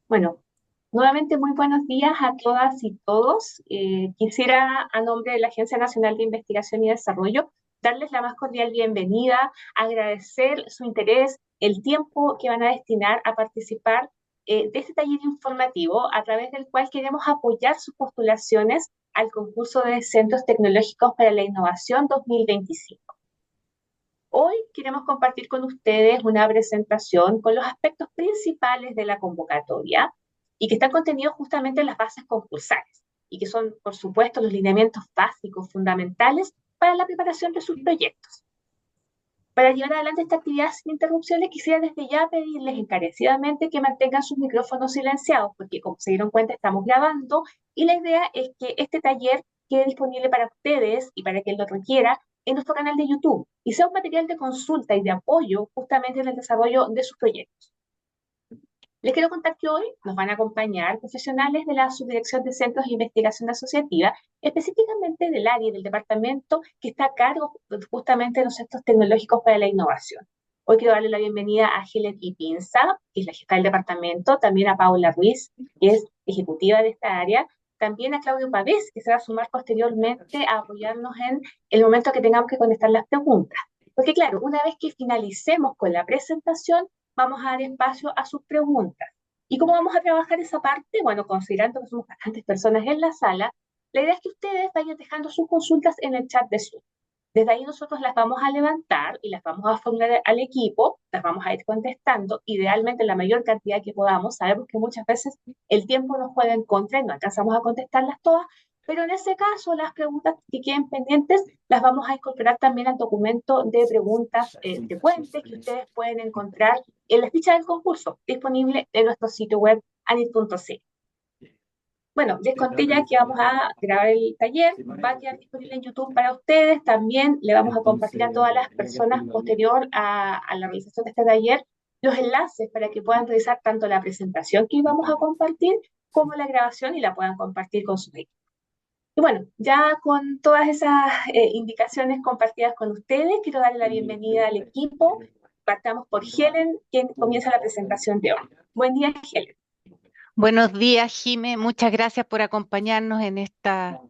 Bueno, nuevamente muy buenos días a todas y todos. Quisiera, a nombre de la Agencia Nacional de Investigación y Desarrollo, darles la más cordial bienvenida, agradecer su interés, el tiempo que van a destinar a participar de este taller informativo, a través del cual queremos apoyar sus postulaciones al concurso de Centros Tecnológicos para la Innovación 2025. Hoy queremos compartir con ustedes una presentación con los aspectos principales de la convocatoria y que están contenidos justamente en las bases concursales y que son, por supuesto, los lineamientos básicos fundamentales para la preparación de sus proyectos. Para llevar adelante esta actividad sin interrupciones, quisiera desde ya pedirles encarecidamente que mantengan sus micrófonos silenciados, porque como se dieron cuenta estamos grabando y la idea es que este taller quede disponible para ustedes y para quien lo requiera en nuestro canal de YouTube y sea un material de consulta y de apoyo justamente en el desarrollo de sus proyectos. Les quiero contar que hoy nos van a acompañar profesionales de la Subdirección de Centros de Investigación Asociativa, específicamente del área y del departamento que está a cargo justamente de los centros tecnológicos para la innovación. Hoy quiero darle la bienvenida a Helen Ipinza, que es la jefa del departamento, también a Paula Ruiz, que es ejecutiva de esta área, también a Claudio Pavés, que se va a sumar posteriormente a apoyarnos en el momento que tengamos que contestar las preguntas. Porque claro, una vez que finalicemos con la presentación, vamos a dar espacio a sus preguntas. ¿Y cómo vamos a trabajar esa parte? Bueno, considerando que somos bastantes personas en la sala, la idea es que ustedes vayan dejando sus consultas en el chat de Zoom. Desde ahí nosotros las vamos a levantar y las vamos a formular al equipo, las vamos a ir contestando, idealmente la mayor cantidad que podamos. Sabemos que muchas veces el tiempo nos juega en contra y no alcanzamos a contestarlas todas, pero en ese caso las preguntas que queden pendientes las vamos a incorporar también al documento de preguntas frecuentes que ustedes pueden encontrar en la ficha del concurso disponible en nuestro sitio web anit.cl. Bueno, les conté ya que vamos a grabar el taller, va a quedar disponible en YouTube para ustedes, también le vamos a compartir a todas las personas posterior a la realización de este taller los enlaces para que puedan realizar tanto la presentación que íbamos a compartir como la grabación y la puedan compartir con sus equipos. Y bueno, ya con todas esas indicaciones compartidas con ustedes, quiero darle la bienvenida al equipo. Partamos por Helen, quien comienza la presentación de hoy. Buen día, Helen. Buenos días, Jime. Muchas gracias por acompañarnos en esta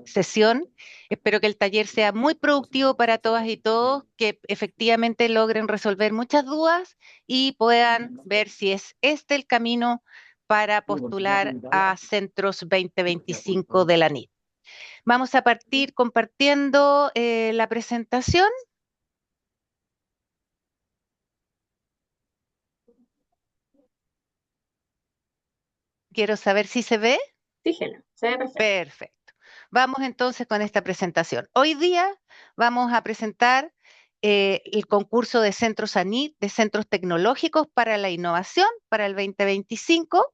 sesión. Espero que el taller sea muy productivo para todas y todos, que efectivamente logren resolver muchas dudas y puedan ver si es este el camino para postular a Centros 2025 de la NIT. Vamos a partir compartiendo la presentación. Quiero saber si se ve. Sí, Helen, se ve perfecto. Perfecto. Vamos entonces con esta presentación. Hoy día vamos a presentar el concurso de Centros ANIT, de Centros Tecnológicos para la Innovación para el 2025.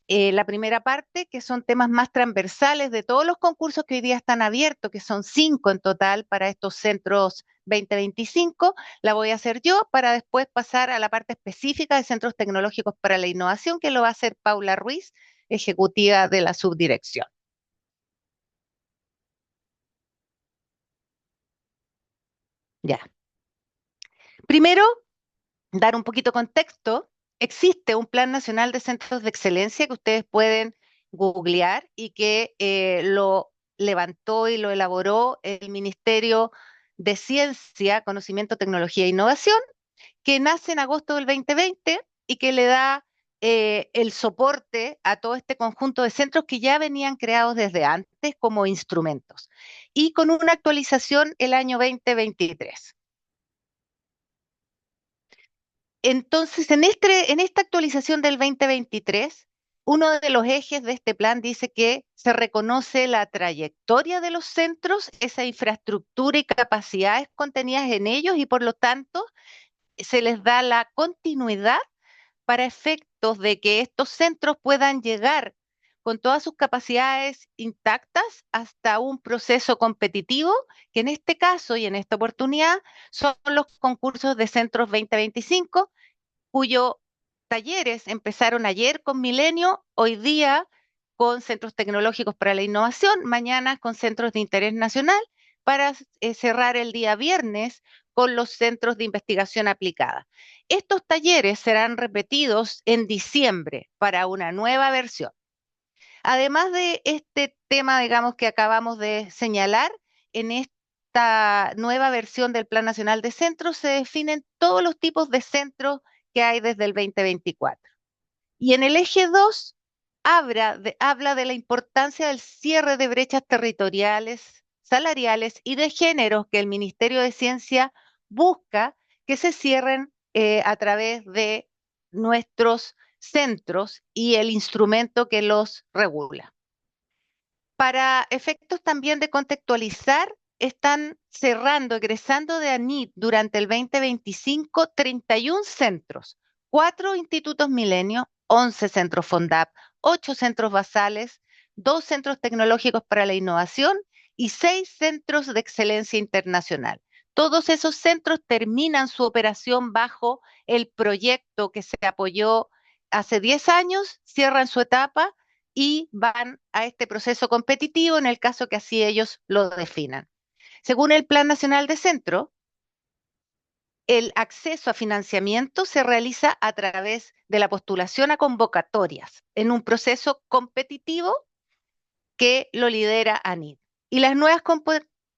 La primera parte, que son temas más transversales de todos los concursos que hoy día están abiertos, que son 5 en total para estos centros 2025, la voy a hacer yo para después pasar a la parte específica de Centros Tecnológicos para la Innovación, que lo va a hacer Paula Ruiz, ejecutiva de la subdirección. Ya. Primero, dar un poquito de contexto. Existe un Plan Nacional de Centros de Excelencia que ustedes pueden googlear y que lo levantó y lo elaboró el Ministerio de Ciencia, Conocimiento, Tecnología e Innovación, que nace en agosto del 2020 y que le da el soporte a todo este conjunto de centros que ya venían creados desde antes como instrumentos y con una actualización el año 2023. Entonces, en esta actualización del 2023, uno de los ejes de este plan dice que se reconoce la trayectoria de los centros, esa infraestructura y capacidades contenidas en ellos y por lo tanto se les da la continuidad para efectos de que estos centros puedan llegar con todas sus capacidades intactas hasta un proceso competitivo, que en este caso y en esta oportunidad son los concursos de Centros 2025, cuyos talleres empezaron ayer con Milenio, hoy día con Centros Tecnológicos para la Innovación, mañana con Centros de Interés Nacional, para cerrar el día viernes con los centros de investigación aplicada. Estos talleres serán repetidos en diciembre para una nueva versión. Además de este tema, digamos, que acabamos de señalar, en esta nueva versión del Plan Nacional de Centros se definen todos los tipos de centros que hay desde el 2024. Y en el eje 2 habla de la importancia del cierre de brechas territoriales, salariales y de género que el Ministerio de Ciencia busca que se cierren a través de nuestros centros y el instrumento que los regula. Para efectos también de contextualizar, están cerrando, egresando de ANIT durante el 2025 31 centros, 4 institutos Milenio, 11 centros FONDAP, 8 centros basales, 2 centros tecnológicos para la innovación y 6 centros de excelencia internacional. Todos esos centros terminan su operación bajo el proyecto que se apoyó hace 10 años, cierran su etapa y van a este proceso competitivo en el caso que así ellos lo definan. Según el Plan Nacional de Centro, el acceso a financiamiento se realiza a través de la postulación a convocatorias en un proceso competitivo que lo lidera ANIT. Y las nuevas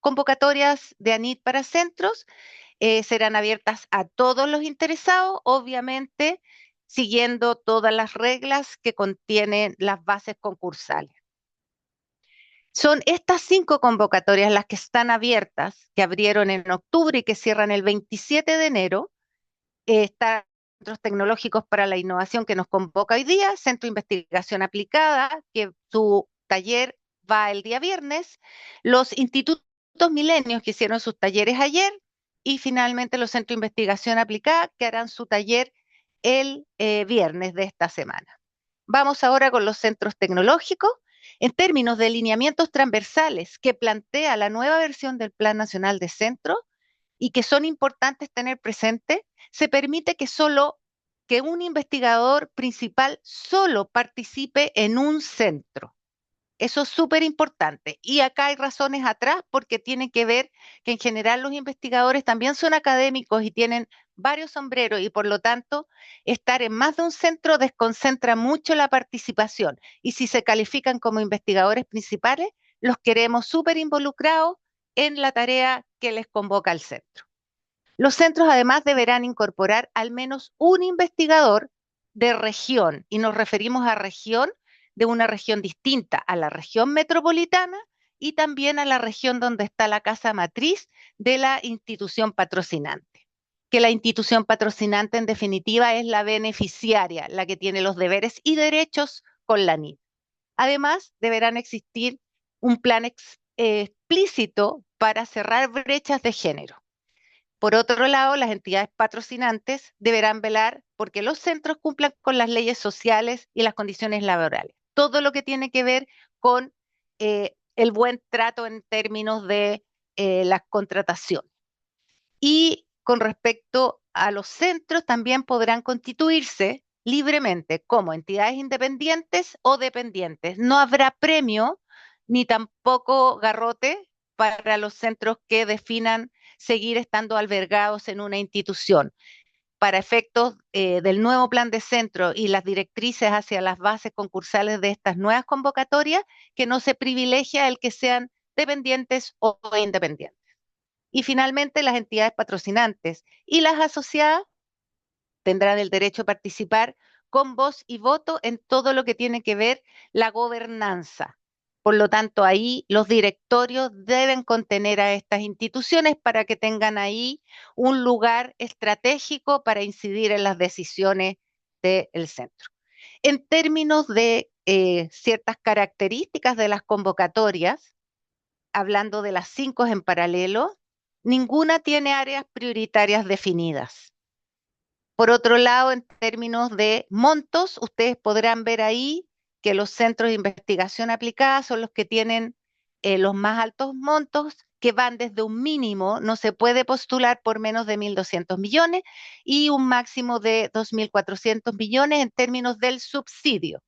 convocatorias de ANIT para centros serán abiertas a todos los interesados, obviamente siguiendo todas las reglas que contienen las bases concursales. Son estas 5 convocatorias las que están abiertas, que abrieron en octubre y que cierran el 27 de enero. Está Centros Tecnológicos para la Innovación que nos convoca hoy día, Centro de Investigación Aplicada, que su taller va el día viernes, los institutos Milenios que hicieron sus talleres ayer y finalmente los Centros de Investigación Aplicada que harán su taller el viernes de esta semana. Vamos ahora con los centros tecnológicos. En términos de lineamientos transversales que plantea la nueva versión del Plan Nacional de Centro y que son importantes tener presente, se permite que un investigador principal solo participe en un centro. Eso es súper importante. Y acá hay razones atrás porque tiene que ver que en general los investigadores también son académicos y tienen varios sombreros y por lo tanto estar en más de un centro desconcentra mucho la participación. Y si se califican como investigadores principales, los queremos súper involucrados en la tarea que les convoca el centro. Los centros además deberán incorporar al menos un investigador de región, y nos referimos a región de una región distinta a la región metropolitana y también a la región donde está la casa matriz de la institución patrocinante. Que la institución patrocinante en definitiva es la beneficiaria, la que tiene los deberes y derechos con la NIT. Además, deberán existir un plan explícito para cerrar brechas de género. Por otro lado, las entidades patrocinantes deberán velar porque los centros cumplan con las leyes sociales y las condiciones laborales. Todo lo que tiene que ver con el buen trato en términos de las contrataciones. Y con respecto a los centros, también podrán constituirse libremente como entidades independientes o dependientes. No habrá premio ni tampoco garrote para los centros que definan seguir estando albergados en una institución. Para efectos del nuevo plan de centro y las directrices hacia las bases concursales de estas nuevas convocatorias, que no se privilegia el que sean dependientes o independientes. Y finalmente, las entidades patrocinantes y las asociadas tendrán el derecho a participar con voz y voto en todo lo que tiene que ver la gobernanza. Por lo tanto, ahí los directorios deben contener a estas instituciones para que tengan ahí un lugar estratégico para incidir en las decisiones del centro. En términos de ciertas características de las convocatorias, hablando de las 5 en paralelo, ninguna tiene áreas prioritarias definidas. Por otro lado, en términos de montos, ustedes podrán ver ahí que los centros de investigación aplicada son los que tienen los más altos montos, que van desde un mínimo, no se puede postular por menos de 1.200 millones, y un máximo de 2.400 millones en términos del subsidio.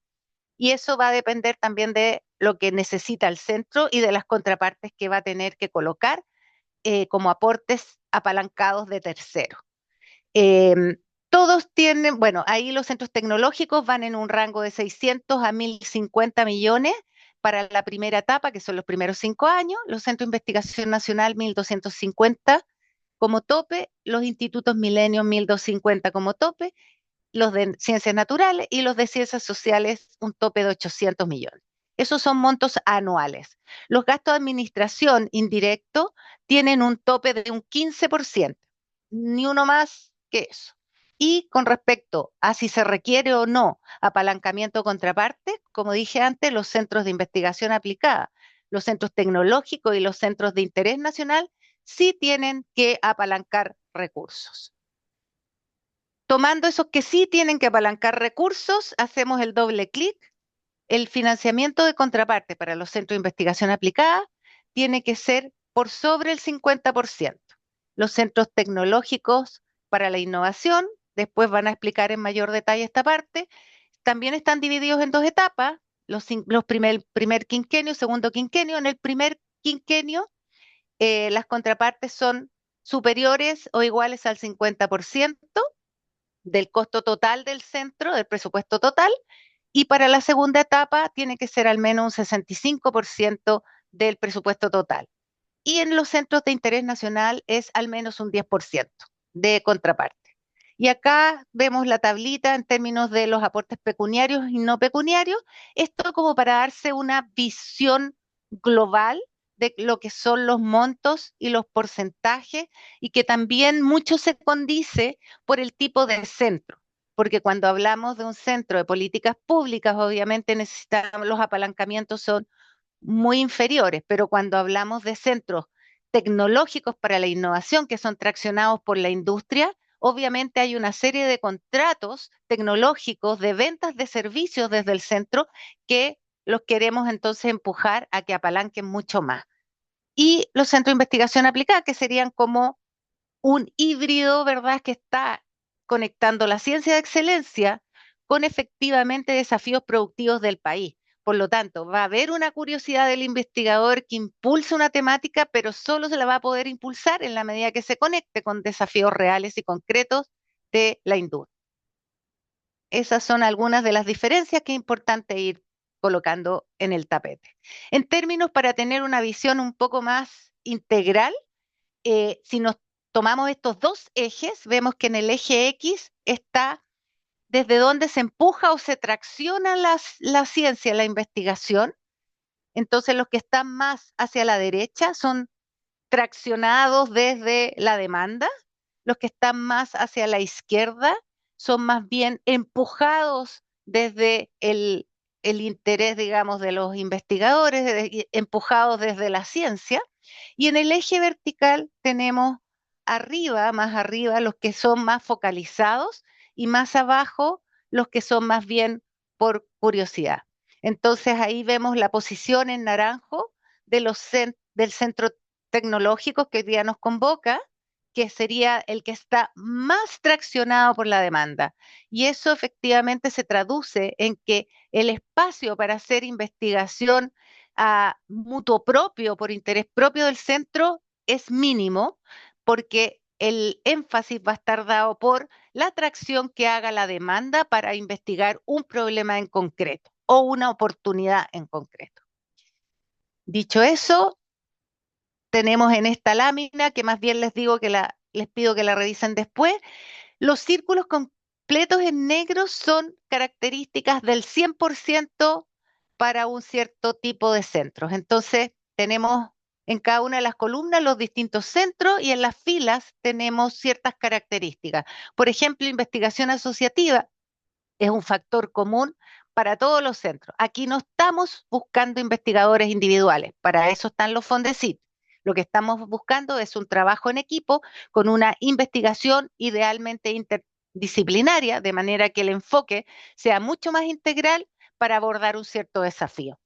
Y eso va a depender también de lo que necesita el centro y de las contrapartes que va a tener que colocar como aportes apalancados de terceros. Em, Todos tienen, bueno, ahí los centros tecnológicos van en un rango de 600 a 1.050 millones para la primera etapa, que son los primeros 5 años. Los centros de investigación nacional, 1.250 como tope. Los institutos Milenio, 1.250 como tope. Los de ciencias naturales y los de ciencias sociales, un tope de 800 millones. Esos son montos anuales. Los gastos de administración indirecto tienen un tope de un 15%, ni uno más que eso. Y con respecto a si se requiere o no apalancamiento contraparte, como dije antes, los centros de investigación aplicada, los centros tecnológicos y los centros de interés nacional sí tienen que apalancar recursos. Tomando esos que sí tienen que apalancar recursos, hacemos el doble clic. El financiamiento de contraparte para los centros de investigación aplicada tiene que ser por sobre el 50%. Los centros tecnológicos para la innovación, después van a explicar en mayor detalle esta parte, también están divididos en dos etapas, los primer quinquenio, segundo quinquenio. En el primer quinquenio, las contrapartes son superiores o iguales al 50% del costo total del centro, del presupuesto total, y para la segunda etapa tiene que ser al menos un 65% del presupuesto total. Y en los centros de interés nacional es al menos un 10% de contraparte. Y acá vemos la tablita en términos de los aportes pecuniarios y no pecuniarios, esto como para darse una visión global de lo que son los montos y los porcentajes, y que también mucho se condice por el tipo de centro, porque cuando hablamos de un centro de políticas públicas, obviamente necesitamos los apalancamientos son muy inferiores, pero cuando hablamos de centros tecnológicos para la innovación que son traccionados por la industria, obviamente hay una serie de contratos tecnológicos de ventas de servicios desde el centro que los queremos entonces empujar a que apalanquen mucho más. Y los centros de investigación aplicada, que serían como un híbrido, ¿verdad?, que está conectando la ciencia de excelencia con efectivamente desafíos productivos del país. Por lo tanto, va a haber una curiosidad del investigador que impulse una temática, pero solo se la va a poder impulsar en la medida que se conecte con desafíos reales y concretos de la industria. Esas son algunas de las diferencias que es importante ir colocando en el tapete. En términos para tener una visión un poco más integral, si nos tomamos estos dos ejes, vemos que en el eje X está desde donde se empuja o se tracciona la ciencia, la investigación. Entonces los que están más hacia la derecha son traccionados desde la demanda, los que están más hacia la izquierda son más bien empujados desde el interés, digamos, de los investigadores, empujados desde la ciencia. Y en el eje vertical tenemos arriba, más arriba, los que son más focalizados y más abajo los que son más bien por curiosidad. Entonces ahí vemos la posición en naranjo de del centro tecnológico que hoy día nos convoca, que sería el que está más traccionado por la demanda. Y eso efectivamente se traduce en que el espacio para hacer investigación a mutuo propio, por interés propio del centro, es mínimo, porque el énfasis va a estar dado por la atracción que haga la demanda para investigar un problema en concreto o una oportunidad en concreto. Dicho eso, tenemos en esta lámina, que más bien les digo que les pido que la revisen después, los círculos completos en negro son características del 100% para un cierto tipo de centros. Entonces, tenemos en cada una de las columnas los distintos centros y en las filas tenemos ciertas características. Por ejemplo, investigación asociativa es un factor común para todos los centros. Aquí no estamos buscando investigadores individuales, para eso están los Fondesit. Lo que estamos buscando es un trabajo en equipo con una investigación idealmente interdisciplinaria, de manera que el enfoque sea mucho más integral para abordar un cierto desafío.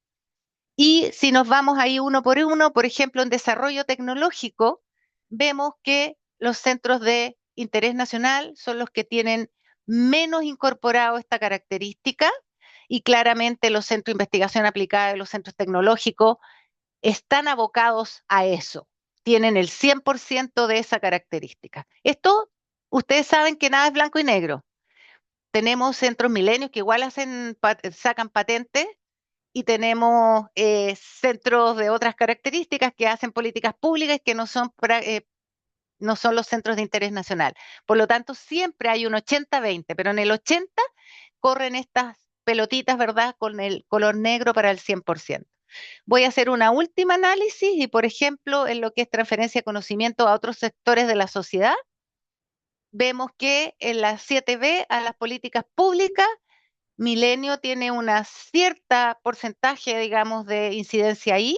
Y si nos vamos ahí uno por uno, por ejemplo, en desarrollo tecnológico, vemos que los centros de interés nacional son los que tienen menos incorporado esta característica, y claramente los centros de investigación aplicada y los centros tecnológicos están abocados a eso. tienen el 100% de esa característica. Esto, ustedes saben que nada es blanco y negro. Tenemos centros milenios que igual sacan patentes y tenemos centros de otras características que hacen políticas públicas que no son los centros de interés nacional. Por lo tanto, siempre hay un 80-20, pero en el 80 corren estas pelotitas, ¿verdad?, con el color negro para el 100%. Voy a hacer una última análisis y, por ejemplo, en lo que es transferencia de conocimiento a otros sectores de la sociedad, vemos que en la 7B a las políticas públicas, Milenio tiene una cierta porcentaje, digamos, de incidencia ahí.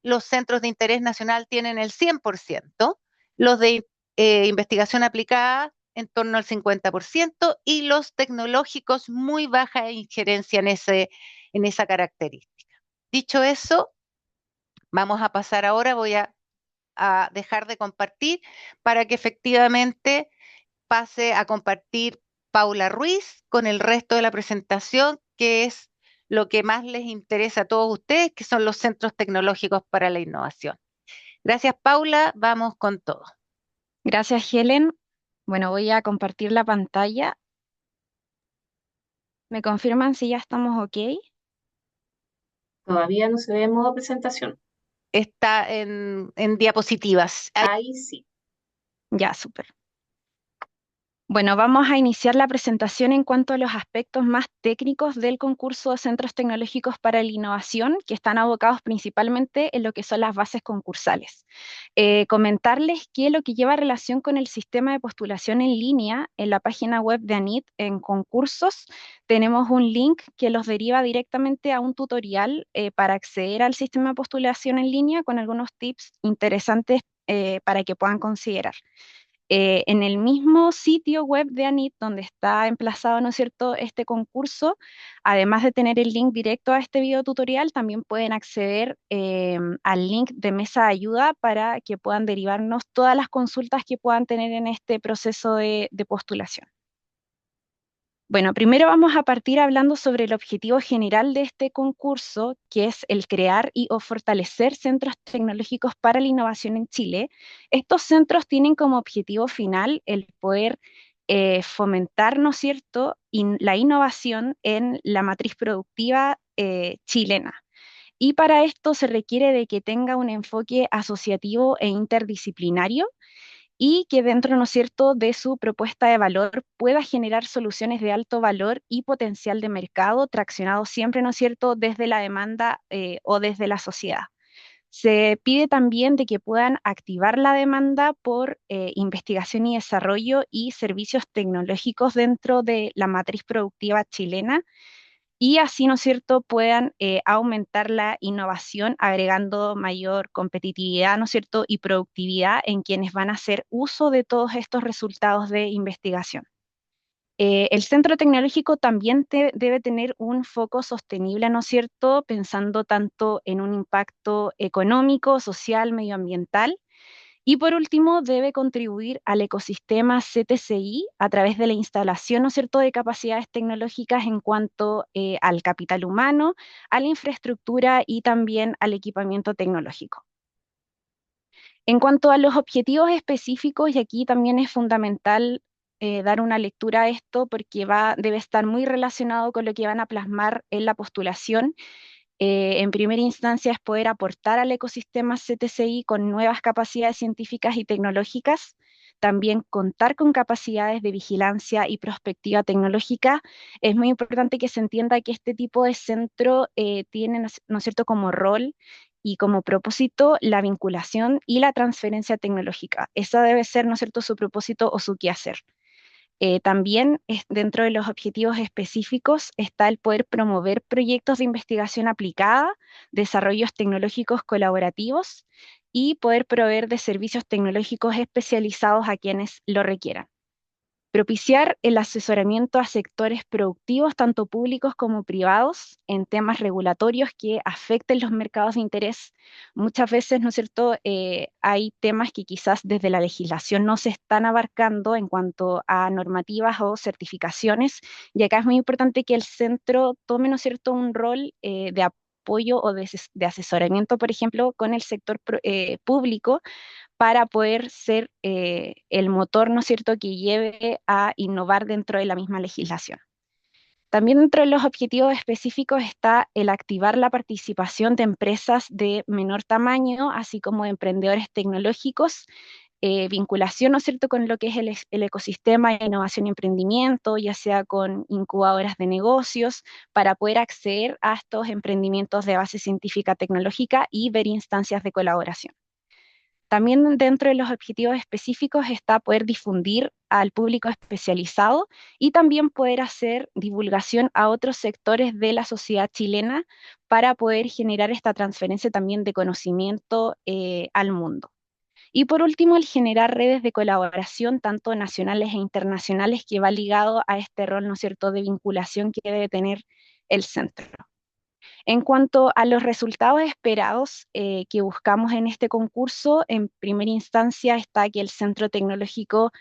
Los centros de interés nacional tienen el 100%, los de investigación aplicada en torno al 50% y los tecnológicos muy baja injerencia en esa característica. Dicho eso, vamos a pasar ahora, a dejar de compartir para que efectivamente pase a compartir Paula Ruiz con el resto de la presentación, que es lo que más les interesa a todos ustedes, que son los centros tecnológicos para la innovación. Gracias, Paula. Vamos con todo. Gracias, Helen. Bueno, voy a compartir la pantalla. ¿Me confirman si ya estamos ok? Todavía no se ve en modo presentación. Está en diapositivas. Ahí sí. Ya, súper. Bueno, vamos a iniciar la presentación en cuanto a los aspectos más técnicos del concurso de Centros Tecnológicos para la Innovación, que están abocados principalmente en lo que son las bases concursales. Comentarles que lo que lleva relación con el sistema de postulación en línea, en la página web de ANIT, en concursos, tenemos un link que los deriva directamente a un tutorial para acceder al sistema de postulación en línea con algunos tips interesantes para que puedan considerar. En el mismo sitio web de ANIT, donde está emplazado, ¿no es cierto?, este concurso, además de tener el link directo a este video tutorial, también pueden acceder al link de mesa de ayuda para que puedan derivarnos todas las consultas que puedan tener en este proceso de postulación. Bueno, primero vamos a partir hablando sobre el objetivo general de este concurso, que es el crear y o fortalecer centros tecnológicos para la innovación en Chile. Estos centros tienen como objetivo final el poder fomentar, ¿no es cierto?, la innovación en la matriz productiva chilena. Y para esto se requiere de que tenga un enfoque asociativo e interdisciplinario y que dentro, ¿no es cierto?, de su propuesta de valor pueda generar soluciones de alto valor y potencial de mercado, traccionado siempre, ¿no es cierto?, desde la demanda o desde la sociedad. Se pide también de que puedan activar la demanda por investigación y desarrollo y servicios tecnológicos dentro de la matriz productiva chilena y así, ¿no es cierto?, puedan aumentar la innovación agregando mayor competitividad, ¿no es cierto?, y productividad en quienes van a hacer uso de todos estos resultados de investigación. El centro tecnológico también debe tener un foco sostenible, ¿no es cierto?, pensando tanto en un impacto económico, social, medioambiental, y por último, debe contribuir al ecosistema CTCI a través de la instalación, ¿no es cierto?, de capacidades tecnológicas en cuanto al capital humano, a la infraestructura y también al equipamiento tecnológico. En cuanto a los objetivos específicos, y aquí también es fundamental dar una lectura a esto porque debe estar muy relacionado con lo que van a plasmar en la postulación. En primera instancia es poder aportar al ecosistema CTCI con nuevas capacidades científicas y tecnológicas, también contar con capacidades de vigilancia y prospectiva tecnológica. Es muy importante que se entienda que este tipo de centro tiene, ¿no es cierto?, como rol y como propósito la vinculación y la transferencia tecnológica. Esa debe ser, ¿no es cierto?, su propósito o su quehacer. También dentro de los objetivos específicos está el poder promover proyectos de investigación aplicada, desarrollos tecnológicos colaborativos y poder proveer de servicios tecnológicos especializados a quienes lo requieran. Propiciar el asesoramiento a sectores productivos, tanto públicos como privados, en temas regulatorios que afecten los mercados de interés. Muchas veces, ¿no es cierto?, hay temas que quizás desde la legislación no se están abarcando en cuanto a normativas o certificaciones, y acá es muy importante que el centro tome, ¿no es cierto?, un rol de apoyo o de asesoramiento, por ejemplo, con el sector público para poder ser el motor, ¿no es cierto?, que lleve a innovar dentro de la misma legislación. También dentro de los objetivos específicos está el activar la participación de empresas de menor tamaño, así como de emprendedores tecnológicos, vinculación, ¿no es cierto?, con lo que es el ecosistema de innovación y emprendimiento, ya sea con incubadoras de negocios, para poder acceder a estos emprendimientos de base científica tecnológica y ver instancias de colaboración. También dentro de los objetivos específicos está poder difundir al público especializado y también poder hacer divulgación a otros sectores de la sociedad chilena para poder generar esta transferencia también de conocimiento al mundo. Y por último, el generar redes de colaboración, tanto nacionales e internacionales, que va ligado a este rol, ¿no es cierto?, de vinculación que debe tener el centro. En cuanto a los resultados esperados que buscamos en este concurso, en primera instancia está que el centro tecnológico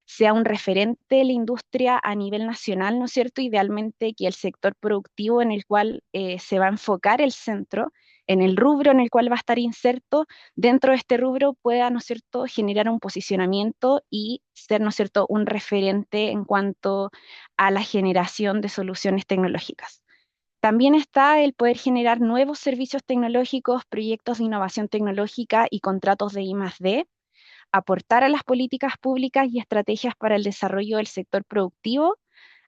sea un referente de la industria a nivel nacional, ¿no es cierto? Idealmente que el sector productivo en el cual se va a enfocar el centro, en el rubro en el cual va a estar inserto, dentro de este rubro pueda, ¿no es cierto?, generar un posicionamiento y ser, ¿no es cierto?, un referente en cuanto a la generación de soluciones tecnológicas. También está el poder generar nuevos servicios tecnológicos, proyectos de innovación tecnológica y contratos de I+D, aportar a las políticas públicas y estrategias para el desarrollo del sector productivo,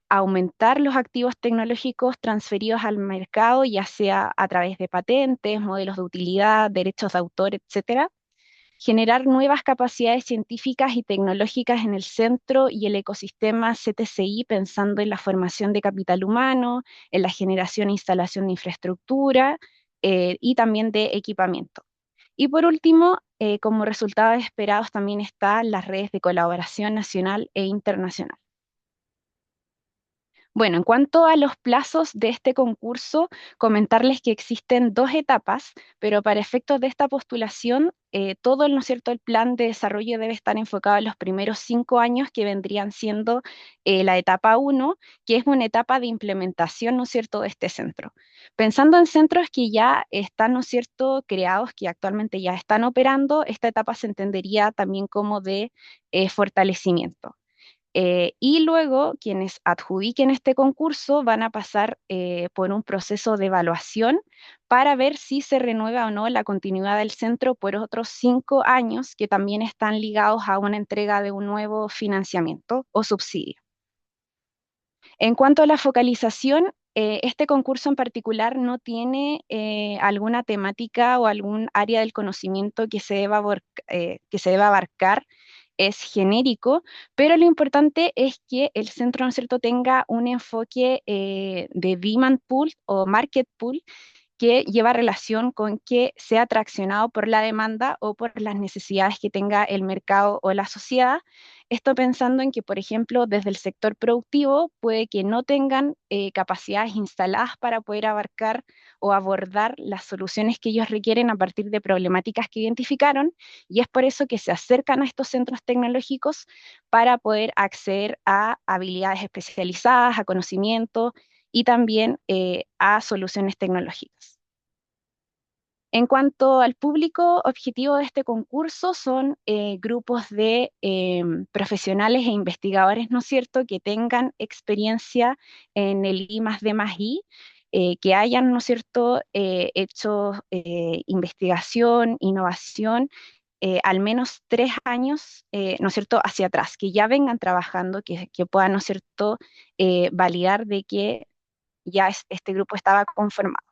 aumentar los activos tecnológicos transferidos al mercado, ya sea a través de patentes, modelos de utilidad, derechos de autor, etcétera, generar nuevas capacidades científicas y tecnológicas en el centro y el ecosistema CTCI, pensando en la formación de capital humano, en la generación e instalación de infraestructura y también de equipamiento. Y por último, como resultados esperados también están las redes de colaboración nacional e internacional. Bueno, en cuanto a los plazos de este concurso, comentarles que existen dos etapas, pero para efectos de esta postulación, todo, ¿no es cierto?, el plan de desarrollo debe estar enfocado en los primeros 5 años, que vendrían siendo la etapa 1, que es una etapa de implementación, ¿no es cierto?, de este centro. Pensando en centros que ya están, ¿no es cierto?, creados, que actualmente ya están operando, esta etapa se entendería también como de fortalecimiento. Y luego quienes adjudiquen este concurso van a pasar por un proceso de evaluación para ver si se renueva o no la continuidad del centro por otros 5 años, que también están ligados a una entrega de un nuevo financiamiento o subsidio. En cuanto a la focalización, este concurso en particular no tiene alguna temática o algún área del conocimiento que se deba abarcar, es genérico, pero lo importante es que el centro, ¿no es cierto?, tenga un enfoque de demand pool o market pool, que lleva relación con que sea traccionado por la demanda o por las necesidades que tenga el mercado o la sociedad. Esto pensando en que, por ejemplo, desde el sector productivo puede que no tengan capacidades instaladas para poder abarcar o abordar las soluciones que ellos requieren a partir de problemáticas que identificaron, y es por eso que se acercan a estos centros tecnológicos para poder acceder a habilidades especializadas, a conocimiento y también a soluciones tecnológicas. En cuanto al público objetivo de este concurso, son grupos de profesionales e investigadores, ¿no es cierto?, que tengan experiencia en el I+D+I, que hayan, ¿no es cierto?, hecho investigación, innovación, al menos 3 años, ¿no es cierto?, hacia atrás, que ya vengan trabajando, que puedan, ¿no es cierto?, validar de que ya este grupo estaba conformado.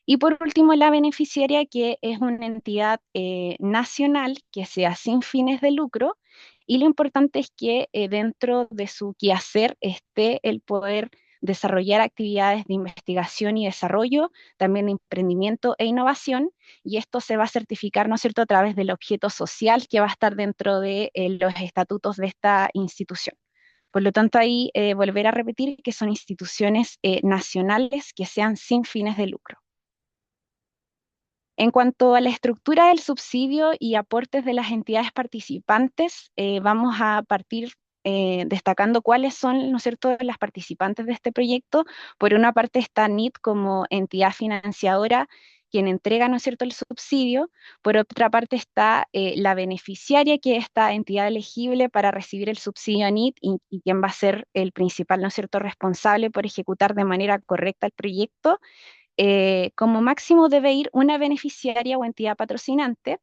Y por último, la beneficiaria, que es una entidad nacional que sea sin fines de lucro, y lo importante es que dentro de su quehacer esté el poder desarrollar actividades de investigación y desarrollo, también de emprendimiento e innovación, y esto se va a certificar, ¿no es cierto?, a través del objeto social que va a estar dentro de los estatutos de esta institución. Por lo tanto, ahí volver a repetir que son instituciones nacionales que sean sin fines de lucro. En cuanto a la estructura del subsidio y aportes de las entidades participantes, vamos a partir destacando cuáles son, ¿no es cierto?, las participantes de este proyecto. Por una parte está NIT como entidad financiadora, quien entrega, ¿no es cierto?, el subsidio. Por otra parte está la beneficiaria, que es esta entidad elegible para recibir el subsidio a NIT y quien va a ser el principal, ¿no es cierto?, responsable por ejecutar de manera correcta el proyecto. Como máximo debe ir una beneficiaria o entidad patrocinante.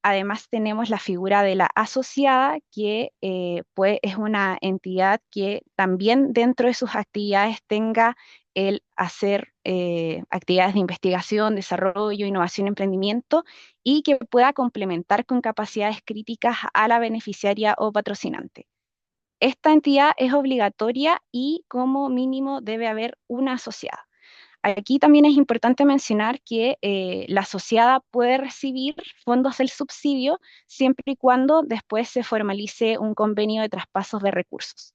Además tenemos la figura de la asociada, que pues es una entidad que también dentro de sus actividades tenga el hacer actividades de investigación, desarrollo, innovación, emprendimiento, y que pueda complementar con capacidades críticas a la beneficiaria o patrocinante. Esta entidad es obligatoria y como mínimo debe haber una asociada. Aquí también es importante mencionar que la asociada puede recibir fondos del subsidio siempre y cuando después se formalice un convenio de traspasos de recursos.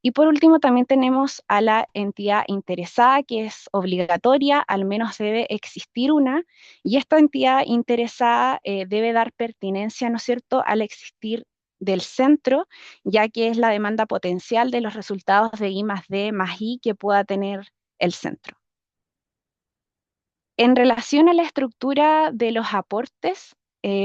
Y por último, también tenemos a la entidad interesada, que es obligatoria, al menos debe existir una, y esta entidad interesada debe dar pertinencia, ¿no es cierto?, al existir del centro, ya que es la demanda potencial de los resultados de I+D más I que pueda tener el centro. En relación a la estructura de los aportes,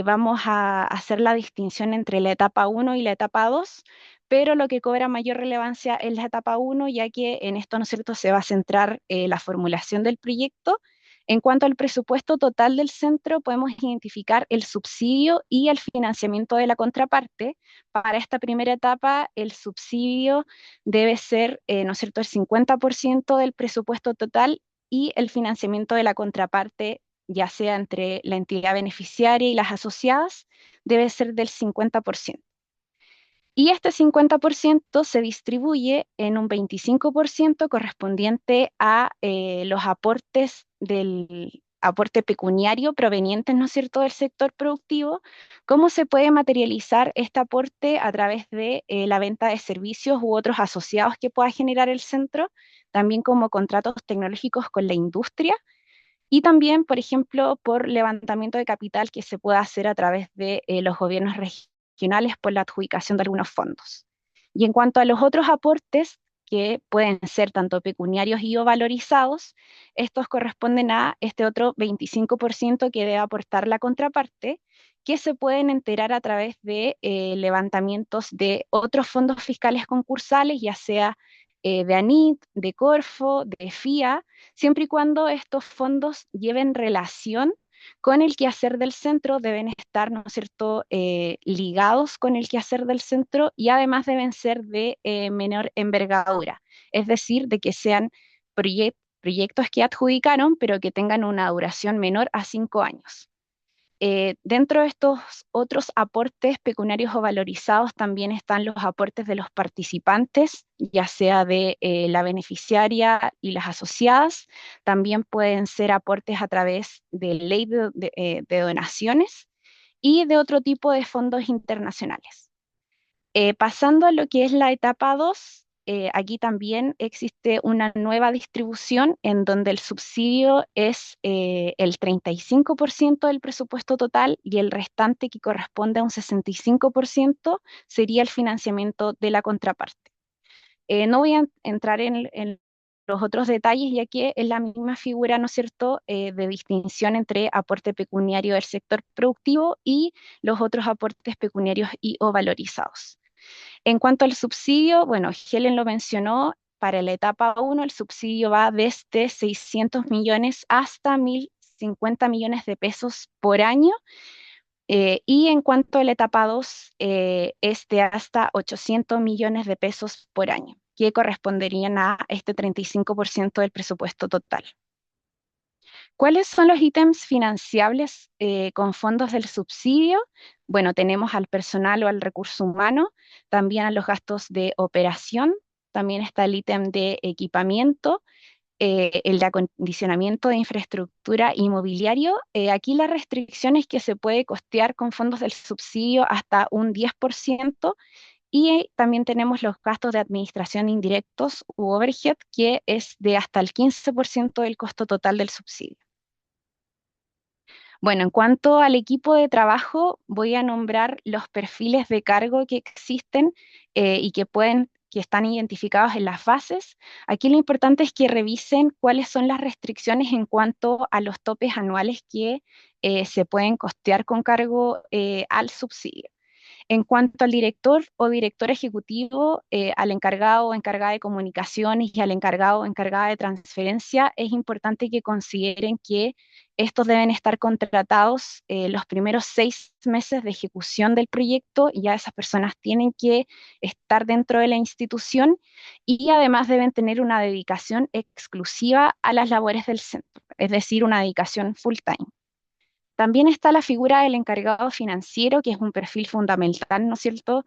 vamos a hacer la distinción entre la etapa 1 y la etapa 2, pero lo que cobra mayor relevancia es la etapa 1, ya que en esto, ¿no es cierto?, se va a centrar la formulación del proyecto. En cuanto al presupuesto total del centro, podemos identificar el subsidio y el financiamiento de la contraparte. Para esta primera etapa, el subsidio debe ser, ¿no es cierto?, el 50% del presupuesto total, y el financiamiento de la contraparte, ya sea entre la entidad beneficiaria y las asociadas, debe ser del 50%. Y este 50% se distribuye en un 25% correspondiente a los aportes del aporte pecuniario provenientes, ¿no es cierto?, del sector productivo. ¿Cómo se puede materializar este aporte? A través de la venta de servicios u otros asociados que pueda generar el centro, también como contratos tecnológicos con la industria, y también, por ejemplo, por levantamiento de capital que se pueda hacer a través de los gobiernos regionales por la adjudicación de algunos fondos. Y en cuanto a los otros aportes, que pueden ser tanto pecuniarios y o valorizados, estos corresponden a este otro 25% que debe aportar la contraparte, que se pueden enterar a través de levantamientos de otros fondos fiscales concursales, ya sea de ANIT, de Corfo, de FIA, siempre y cuando estos fondos lleven relación con el quehacer del centro, deben estar, ¿no es cierto?, ligados con el quehacer del centro, y además deben ser de menor envergadura, es decir, de que sean proyectos que adjudicaron, pero que tengan una duración menor a 5 años. Dentro de estos otros aportes pecuniarios o valorizados también están los aportes de los participantes, ya sea de la beneficiaria y las asociadas. También pueden ser aportes a través de ley de donaciones y de otro tipo de fondos internacionales. Pasando a lo que es la etapa 2, aquí también existe una nueva distribución en donde el subsidio es el 35% del presupuesto total, y el restante, que corresponde a un 65%, sería el financiamiento de la contraparte. No voy a entrar en los otros detalles, ya que es la misma figura, ¿no es cierto?, de distinción entre aporte pecuniario del sector productivo y los otros aportes pecuniarios y o valorizados. En cuanto al subsidio, bueno, Helen lo mencionó, para la etapa 1 el subsidio va desde 600 millones hasta 1.050 millones de pesos por año, y en cuanto a la etapa 2 es de hasta 800 millones de pesos por año, que corresponderían a este 35% del presupuesto total. ¿Cuáles son los ítems financiables con fondos del subsidio? Bueno, tenemos al personal o al recurso humano, también a los gastos de operación, también está el ítem de equipamiento, el de acondicionamiento de infraestructura inmobiliario. Aquí la restricción es que se puede costear con fondos del subsidio hasta un 10%, y también tenemos los gastos de administración indirectos u overhead, que es de hasta el 15% del costo total del subsidio. Bueno, en cuanto al equipo de trabajo, voy a nombrar los perfiles de cargo que existen y que están identificados en las bases. Aquí lo importante es que revisen cuáles son las restricciones en cuanto a los topes anuales que se pueden costear con cargo al subsidio. En cuanto al director o director ejecutivo, al encargado o encargada de comunicaciones y al encargado o encargada de transferencia, es importante que consideren que estos deben estar contratados los primeros 6 meses de ejecución del proyecto. Ya esas personas tienen que estar dentro de la institución y además deben tener una dedicación exclusiva a las labores del centro, es decir, una dedicación full time. También está la figura del encargado financiero, que es un perfil fundamental, ¿no es cierto?,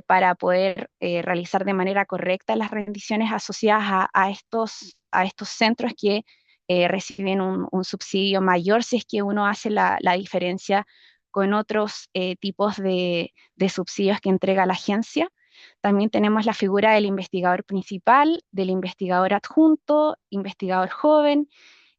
para poder realizar de manera correcta las rendiciones asociadas a estos centros que reciben un subsidio mayor si es que uno hace la diferencia con otros tipos de subsidios que entrega la agencia. También tenemos la figura del investigador principal, del investigador adjunto, investigador joven,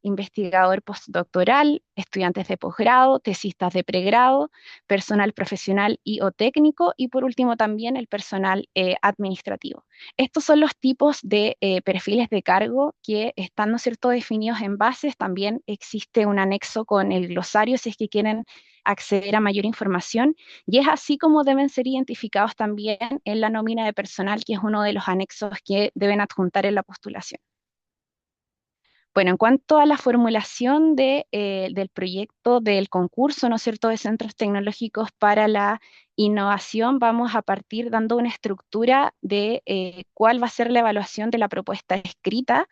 investigador postdoctoral, estudiantes de posgrado, tesistas de pregrado, personal profesional y o técnico y por último también el personal administrativo. Estos son los tipos de perfiles de cargo que están, ¿no es cierto?, definidos en bases. También existe un anexo con el glosario si es que quieren acceder a mayor información y es así como deben ser identificados también en la nómina de personal, que es uno de los anexos que deben adjuntar en la postulación. Bueno, en cuanto a la formulación del proyecto del concurso, ¿no es cierto?, de centros tecnológicos para la innovación, vamos a partir dando una estructura de cuál va a ser la evaluación de la propuesta escrita.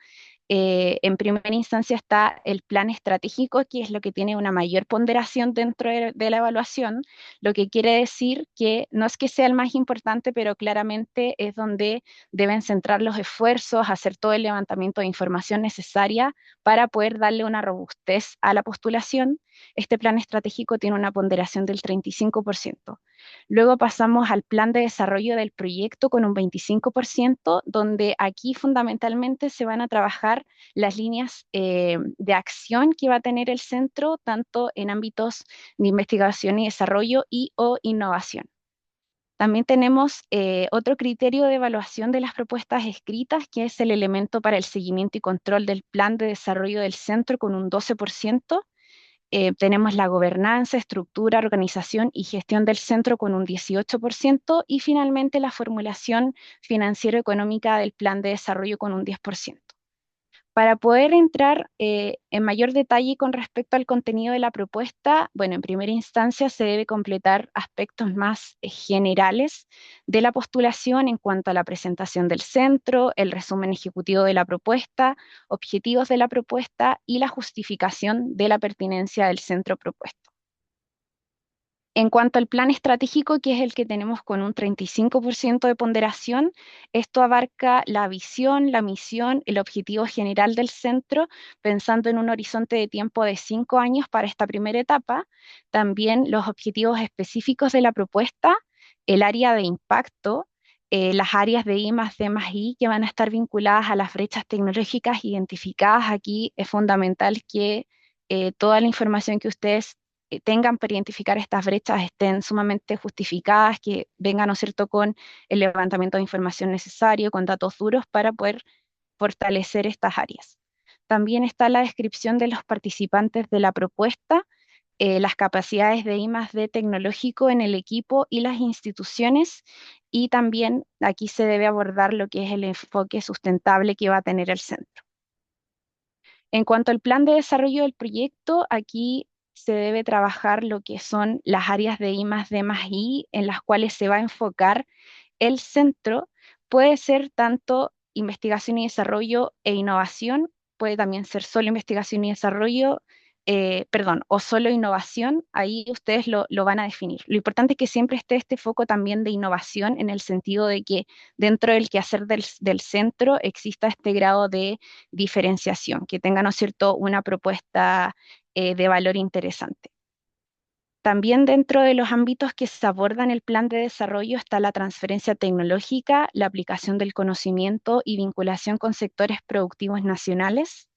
En primera instancia está el plan estratégico, que es lo que tiene una mayor ponderación dentro de la evaluación, lo que quiere decir que no es que sea el más importante, pero claramente es donde deben centrar los esfuerzos, hacer todo el levantamiento de información necesaria para poder darle una robustez a la postulación. Este plan estratégico tiene una ponderación del 35%. Luego pasamos al plan de desarrollo del proyecto con un 25%, donde aquí fundamentalmente se van a trabajar las líneas de acción que va a tener el centro, tanto en ámbitos de investigación y desarrollo y o innovación. También tenemos otro criterio de evaluación de las propuestas escritas, que es el elemento para el seguimiento y control del plan de desarrollo del centro con un 12%. Tenemos la gobernanza, estructura, organización y gestión del centro con un 18% y finalmente la formulación financiero-económica del plan de desarrollo con un 10%. Para poder entrar en mayor detalle con respecto al contenido de la propuesta, bueno, en primera instancia se debe completar aspectos más generales de la postulación en cuanto a la presentación del centro, el resumen ejecutivo de la propuesta, objetivos de la propuesta y la justificación de la pertinencia del centro propuesto. En cuanto al plan estratégico, que es el que tenemos con un 35% de ponderación, esto abarca la visión, la misión, el objetivo general del centro, pensando en un horizonte de tiempo de 5 años para esta primera etapa, también los objetivos específicos de la propuesta, el área de impacto, las áreas de I más D más I que van a estar vinculadas a las brechas tecnológicas identificadas. Aquí es fundamental que toda la información que ustedes tengan para identificar estas brechas estén sumamente justificadas, que vengan, ¿no es cierto?, con el levantamiento de información necesario, con datos duros para poder fortalecer estas áreas. También está la descripción de los participantes de la propuesta, las capacidades de I+D tecnológico en el equipo y las instituciones, y también aquí se debe abordar lo que es el enfoque sustentable que va a tener el centro. En cuanto al plan de desarrollo del proyecto, aquí se debe trabajar lo que son las áreas de I+D+I en las cuales se va a enfocar el centro. Puede ser tanto investigación y desarrollo e innovación, puede también ser solo investigación y desarrollo, o solo innovación, ahí ustedes lo van a definir. Lo importante es que siempre esté este foco también de innovación en el sentido de que dentro del quehacer del centro exista este grado de diferenciación, que tenga, ¿no es cierto?, una propuesta de valor interesante. También dentro de los ámbitos que se abordan en el plan de desarrollo está la transferencia tecnológica, la aplicación del conocimiento y vinculación con sectores productivos nacionales,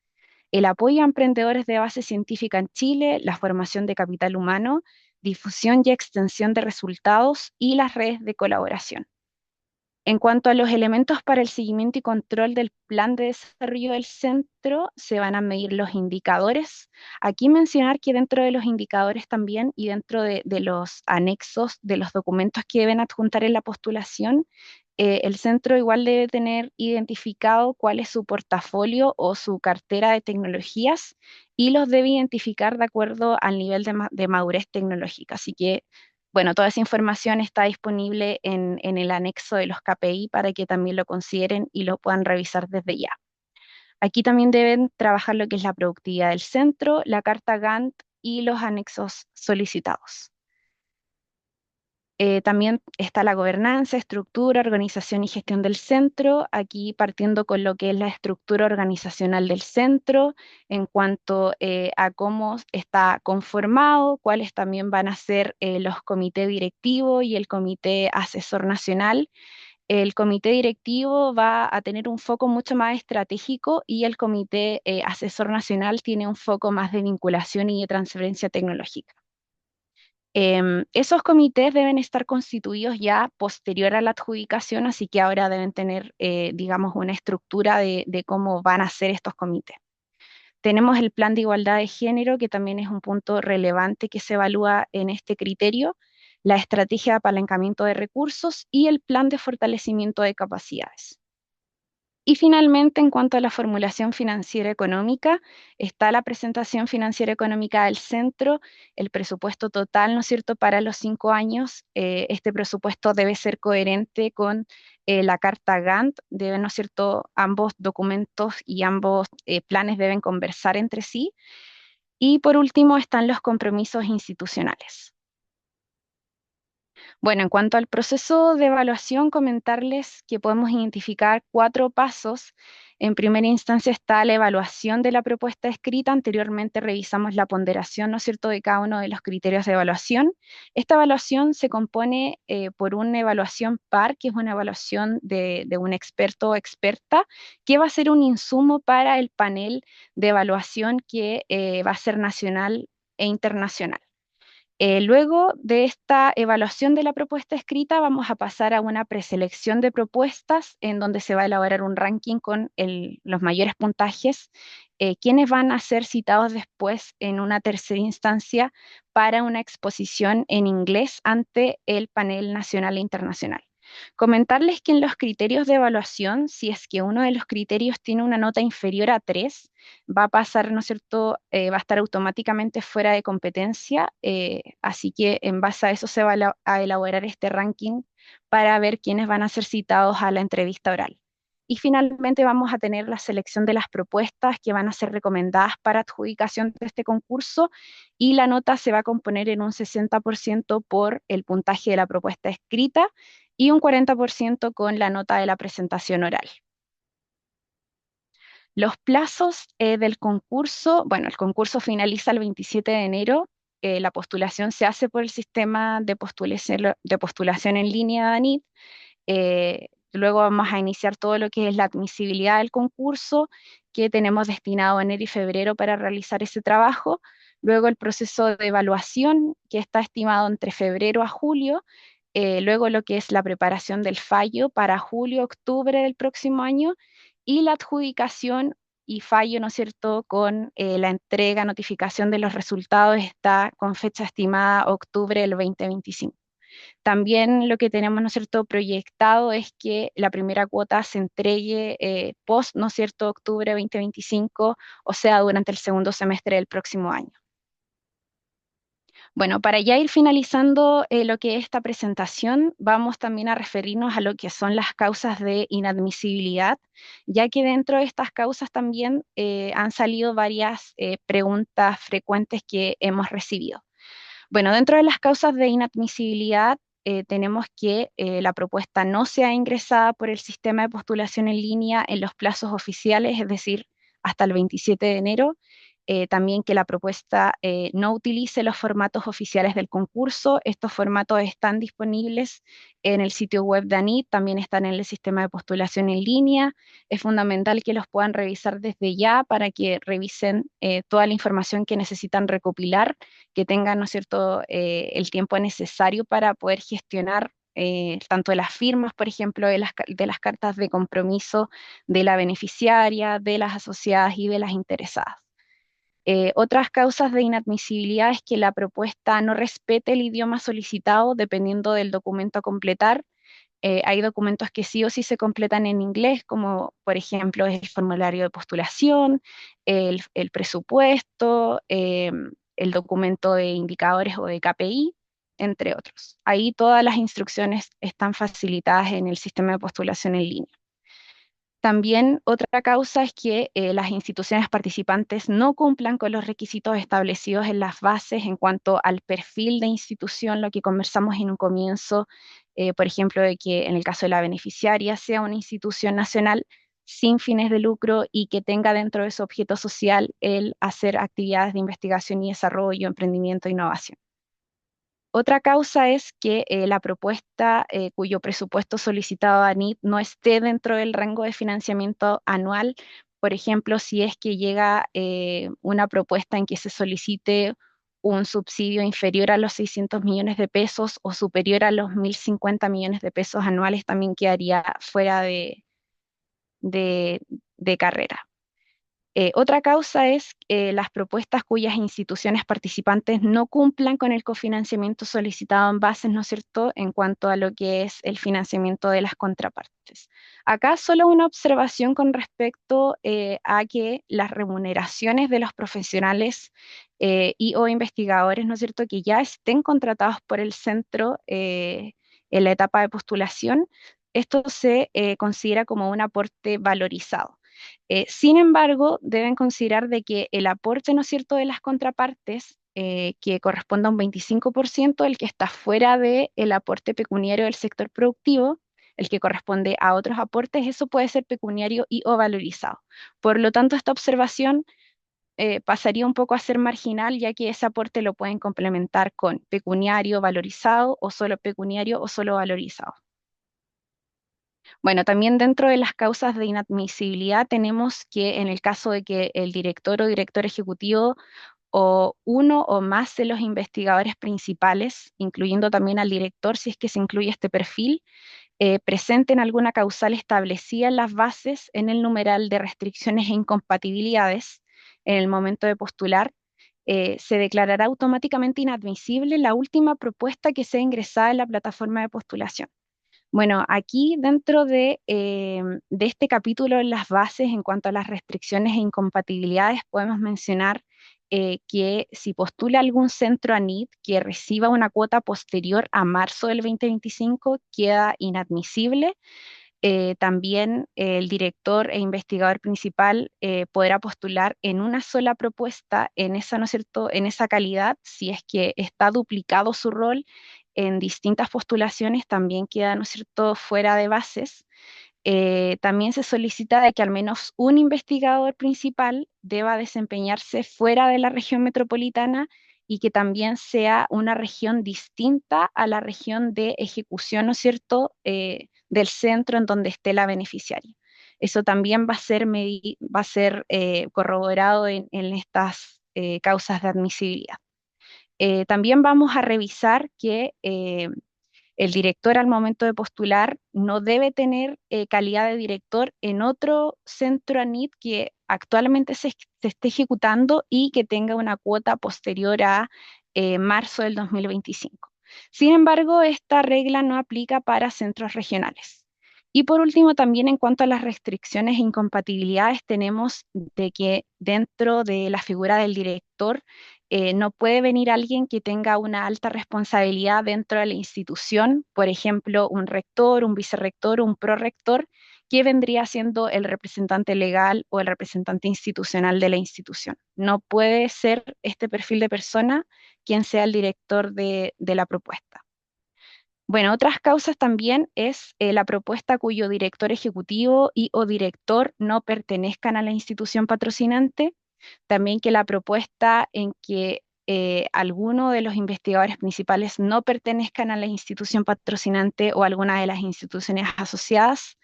el apoyo a emprendedores de base científica en Chile, la formación de capital humano, difusión y extensión de resultados y las redes de colaboración. En cuanto a los elementos para el seguimiento y control del plan de desarrollo del centro, se van a medir los indicadores. Aquí mencionar que dentro de los indicadores también y dentro de los anexos de los documentos que deben adjuntar en la postulación, el centro igual debe tener identificado cuál es su portafolio o su cartera de tecnologías y los debe identificar de acuerdo al nivel de madurez tecnológica. Así que bueno, toda esa información está disponible en el anexo de los KPI para que también lo consideren y lo puedan revisar desde ya. Aquí también deben trabajar lo que es la productividad del centro, la carta Gantt y los anexos solicitados. También está la gobernanza, estructura, organización y gestión del centro, aquí partiendo con lo que es la estructura organizacional del centro, en cuanto a cómo está conformado, cuáles también van a ser los comités directivos y el comité asesor nacional. El comité directivo va a tener un foco mucho más estratégico y el comité asesor nacional tiene un foco más de vinculación y de transferencia tecnológica. Esos comités deben estar constituidos ya posterior a la adjudicación, así que ahora deben tener, digamos, una estructura de cómo van a ser estos comités. Tenemos el plan de igualdad de género, que también es un punto relevante que se evalúa en este criterio, la estrategia de apalancamiento de recursos y el plan de fortalecimiento de capacidades. Y finalmente, en cuanto a la formulación financiera económica, está la presentación financiera económica del centro, el presupuesto total, ¿no es cierto?, para los 5 años. Este presupuesto debe ser coherente con la carta Gantt, deben, ¿no es cierto?, ambos documentos y ambos planes deben conversar entre sí. Y por último están los compromisos institucionales. Bueno, en cuanto al proceso de evaluación, comentarles que podemos identificar 4 pasos. En primera instancia está la evaluación de la propuesta escrita. Anteriormente revisamos la ponderación, ¿no es cierto?, de cada uno de los criterios de evaluación. Esta evaluación se compone por una evaluación par, que es una evaluación de un experto o experta, que va a ser un insumo para el panel de evaluación que va a ser nacional e internacional. Luego de esta evaluación de la propuesta escrita, vamos a pasar a una preselección de propuestas en donde se va a elaborar un ranking con los mayores puntajes, quienes van a ser citados después en una tercera instancia para una exposición en inglés ante el panel nacional e internacional. Comentarles que en los criterios de evaluación, si es que uno de los criterios tiene una nota inferior a 3, va a pasar, ¿no es cierto?, va a estar automáticamente fuera de competencia, así que en base a eso se va a elaborar este ranking para ver quiénes van a ser citados a la entrevista oral. Y finalmente vamos a tener la selección de las propuestas que van a ser recomendadas para adjudicación de este concurso y la nota se va a componer en un 60% por el puntaje de la propuesta escrita y un 40% con la nota de la presentación oral. Los plazos del concurso, bueno, el concurso finaliza el 27 de enero, la postulación se hace por el sistema de postulación en línea de ANIT, luego vamos a iniciar todo lo que es la admisibilidad del concurso, que tenemos destinado enero y febrero para realizar ese trabajo, luego el proceso de evaluación, que está estimado entre febrero a julio, luego lo que es la preparación del fallo para julio, octubre del próximo año, y la adjudicación y fallo, ¿no es cierto?, con la entrega, notificación de los resultados está con fecha estimada octubre del 2025. También lo que tenemos, ¿no es cierto?, proyectado es que la primera cuota se entregue post, ¿no es cierto?, octubre 2025, o sea, durante el segundo semestre del próximo año. Bueno, para ya ir finalizando lo que es esta presentación, vamos también a referirnos a lo que son las causas de inadmisibilidad, ya que dentro de estas causas también han salido varias preguntas frecuentes que hemos recibido. Bueno, dentro de las causas de inadmisibilidad tenemos que la propuesta no sea ingresada por el sistema de postulación en línea en los plazos oficiales, es decir, hasta el 27 de enero, También que la propuesta no utilice los formatos oficiales del concurso. Estos formatos están disponibles en el sitio web de ANIT, también están en el sistema de postulación en línea. Es fundamental que los puedan revisar desde ya para que revisen toda la información que necesitan recopilar, que tengan, ¿no es cierto?, el tiempo necesario para poder gestionar tanto de las firmas, por ejemplo, de las cartas de compromiso de la beneficiaria, de las asociadas y de las interesadas. Otras causas de inadmisibilidad es que la propuesta no respete el idioma solicitado dependiendo del documento a completar. Hay documentos que sí o sí se completan en inglés, como por ejemplo es el formulario de postulación, el presupuesto, el documento de indicadores o de KPI, entre otros. Ahí todas las instrucciones están facilitadas en el sistema de postulación en línea. También otra causa es que las instituciones participantes no cumplan con los requisitos establecidos en las bases en cuanto al perfil de institución, lo que conversamos en un comienzo, por ejemplo, de que en el caso de la beneficiaria sea una institución nacional sin fines de lucro y que tenga dentro de su objeto social el hacer actividades de investigación y desarrollo, emprendimiento e innovación. Otra causa es que la propuesta cuyo presupuesto solicitado a NIT no esté dentro del rango de financiamiento anual. Por ejemplo, si es que llega una propuesta en que se solicite un subsidio inferior a los 600 millones de pesos o superior a los 1.050 millones de pesos anuales, también quedaría fuera de de carrera. Otra causa es las propuestas cuyas instituciones participantes no cumplan con el cofinanciamiento solicitado en bases, ¿no es cierto?, en cuanto a lo que es el financiamiento de las contrapartes. Acá solo una observación con respecto a que las remuneraciones de los profesionales y o investigadores, ¿no es cierto?, que ya estén contratados por el centro en la etapa de postulación, esto se considera como un aporte valorizado. Sin embargo, deben considerar de que el aporte, ¿no es cierto?, de las contrapartes, que corresponde a un 25%, el que está fuera del aporte pecuniario del sector productivo, el que corresponde a otros aportes, eso puede ser pecuniario y o valorizado. Por lo tanto, esta observación pasaría un poco a ser marginal, ya que ese aporte lo pueden complementar con pecuniario valorizado o solo pecuniario o solo valorizado. Bueno, también dentro de las causas de inadmisibilidad tenemos que en el caso de que el director o director ejecutivo o uno o más de los investigadores principales, incluyendo también al director si es que se incluye este perfil, presenten alguna causal establecida en las bases en el numeral de restricciones e incompatibilidades en el momento de postular, se declarará automáticamente inadmisible la última propuesta que sea ingresada en la plataforma de postulación. Bueno, aquí dentro de este capítulo en las bases en cuanto a las restricciones e incompatibilidades, podemos mencionar que si postula algún centro ANIT que reciba una cuota posterior a marzo del 2025, queda inadmisible. También el director e investigador principal podrá postular en una sola propuesta en esa, ¿no es cierto?, en esa calidad, si es que está duplicado su rol en distintas postulaciones, también queda, ¿no es cierto?, fuera de bases. También se solicita de que al menos un investigador principal deba desempeñarse fuera de la región metropolitana y que también sea una región distinta a la región de ejecución, ¿no es cierto?, del centro en donde esté la beneficiaria. Eso también va a ser corroborado en estas causas de admisibilidad. También vamos a revisar que el director al momento de postular no debe tener calidad de director en otro centro ANIT que actualmente se esté ejecutando y que tenga una cuota posterior a marzo del 2025. Sin embargo, esta regla no aplica para centros regionales. Y por último, también en cuanto a las restricciones e incompatibilidades, tenemos de que dentro de la figura del director no puede venir alguien que tenga una alta responsabilidad dentro de la institución, por ejemplo, un rector, un vicerrector, un prorector, que vendría siendo el representante legal o el representante institucional de la institución. No puede ser este perfil de persona quien sea el director de la propuesta. Bueno, otras causas también es la propuesta cuyo director ejecutivo y o director no pertenezcan a la institución patrocinante. También que la propuesta en que alguno de los investigadores principales no pertenezcan a la institución patrocinante o alguna de las instituciones asociadas,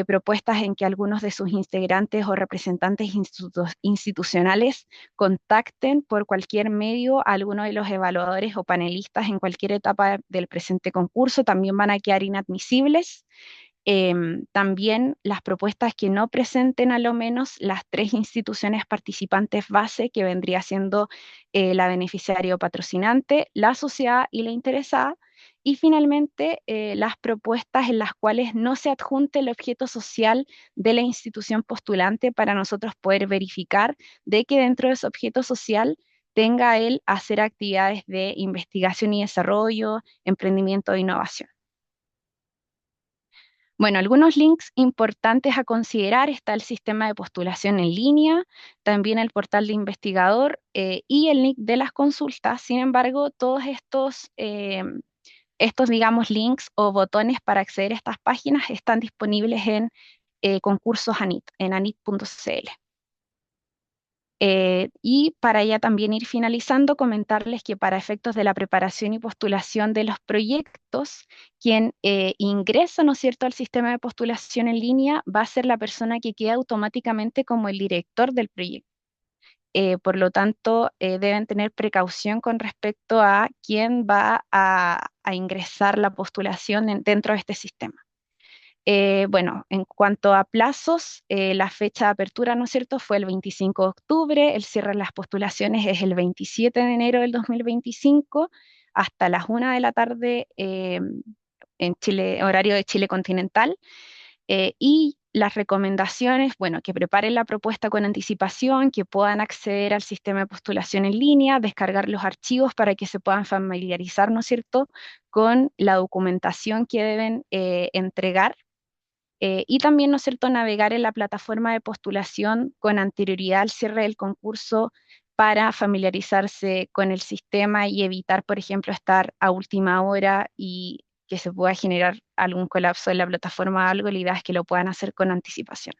propuestas en que algunos de sus integrantes o representantes institucionales contacten por cualquier medio a alguno de los evaluadores o panelistas en cualquier etapa del presente concurso, también van a quedar inadmisibles. También las propuestas que no presenten a lo menos las 3 instituciones participantes base, que vendría siendo la beneficiario patrocinante, la sociedad y la interesada. Y finalmente, las propuestas en las cuales no se adjunte el objeto social de la institución postulante para nosotros poder verificar de que dentro de ese objeto social tenga él hacer actividades de investigación y desarrollo, emprendimiento e innovación. Bueno, algunos links importantes a considerar: está el sistema de postulación en línea, también el portal de investigador y el link de las consultas. Sin embargo, todos estos, digamos, links o botones para acceder a estas páginas están disponibles en concursos ANIT, en anit.cl. Y para ya también ir finalizando, comentarles que para efectos de la preparación y postulación de los proyectos, quien ingresa, ¿no es cierto?, al sistema de postulación en línea va a ser la persona que queda automáticamente como el director del proyecto. Por lo tanto, deben tener precaución con respecto a quién va a ingresar la postulación dentro de este sistema. Bueno, en cuanto a plazos, la fecha de apertura, ¿no es cierto?, fue el 25 de octubre, el cierre de las postulaciones es el 27 de enero del 2025, hasta las 1 de la tarde en Chile, horario de Chile continental. Y las recomendaciones, bueno, que preparen la propuesta con anticipación, que puedan acceder al sistema de postulación en línea, descargar los archivos para que se puedan familiarizar, ¿no es cierto?, con la documentación que deben entregar. Y también, ¿no es cierto?, navegar en la plataforma de postulación con anterioridad al cierre del concurso para familiarizarse con el sistema y evitar, por ejemplo, estar a última hora y que se pueda generar algún colapso en la plataforma o algo. La idea es que lo puedan hacer con anticipación.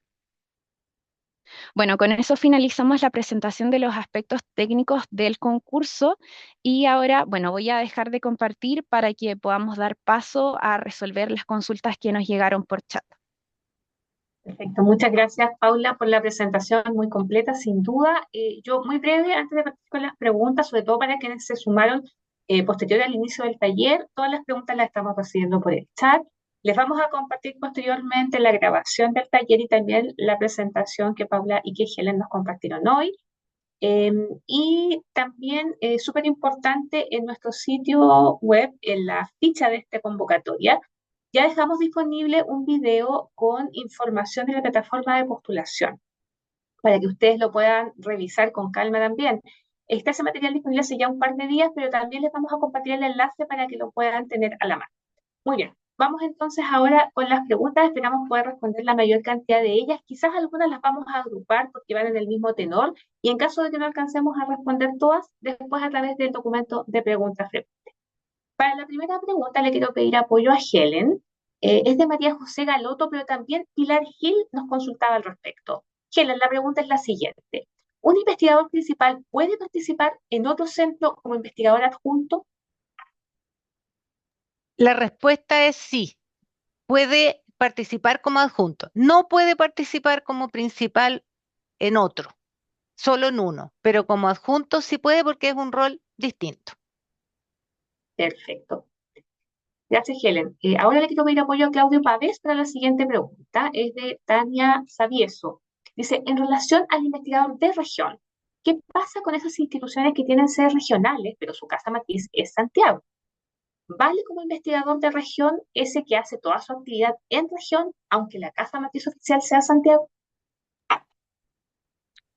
Bueno, con eso finalizamos la presentación de los aspectos técnicos del concurso y ahora, bueno, voy a dejar de compartir para que podamos dar paso a resolver las consultas que nos llegaron por chat. Perfecto, muchas gracias Paula por la presentación muy completa, sin duda. Yo muy breve, antes de partir con las preguntas, sobre todo para quienes se sumaron posterior al inicio del taller, todas las preguntas las estamos recibiendo por el chat. Les vamos a compartir posteriormente la grabación del taller y también la presentación que Paula y que Helen nos compartieron hoy. Y también, súper importante, en nuestro sitio web, en la ficha de esta convocatoria, ya dejamos disponible un video con información de la plataforma de postulación, para que ustedes lo puedan revisar con calma también. Está ese material disponible hace ya un par de días, pero también les vamos a compartir el enlace para que lo puedan tener a la mano. Muy bien, vamos entonces ahora con las preguntas. Esperamos poder responder la mayor cantidad de ellas. Quizás algunas las vamos a agrupar porque van en el mismo tenor, y en caso de que no alcancemos a responder todas, después a través del documento de preguntas frecuentes. Para la primera pregunta le quiero pedir apoyo a Helen. Es de María José Galoto, pero también Pilar Gil nos consultaba al respecto. Helen, la pregunta es la siguiente. ¿Un investigador principal puede participar en otro centro como investigador adjunto? La respuesta es sí, puede participar como adjunto. No puede participar como principal en otro, solo en uno, pero como adjunto sí puede porque es un rol distinto. Perfecto. Gracias, Helen. Ahora le quiero pedir apoyo a Claudio Pávez para la siguiente pregunta. Es de Tania Savieso. Dice, en relación al investigador de región, ¿qué pasa con esas instituciones que tienen sedes regionales, pero su casa matriz es Santiago? ¿Vale como investigador de región ese que hace toda su actividad en región, aunque la casa matriz oficial sea Santiago?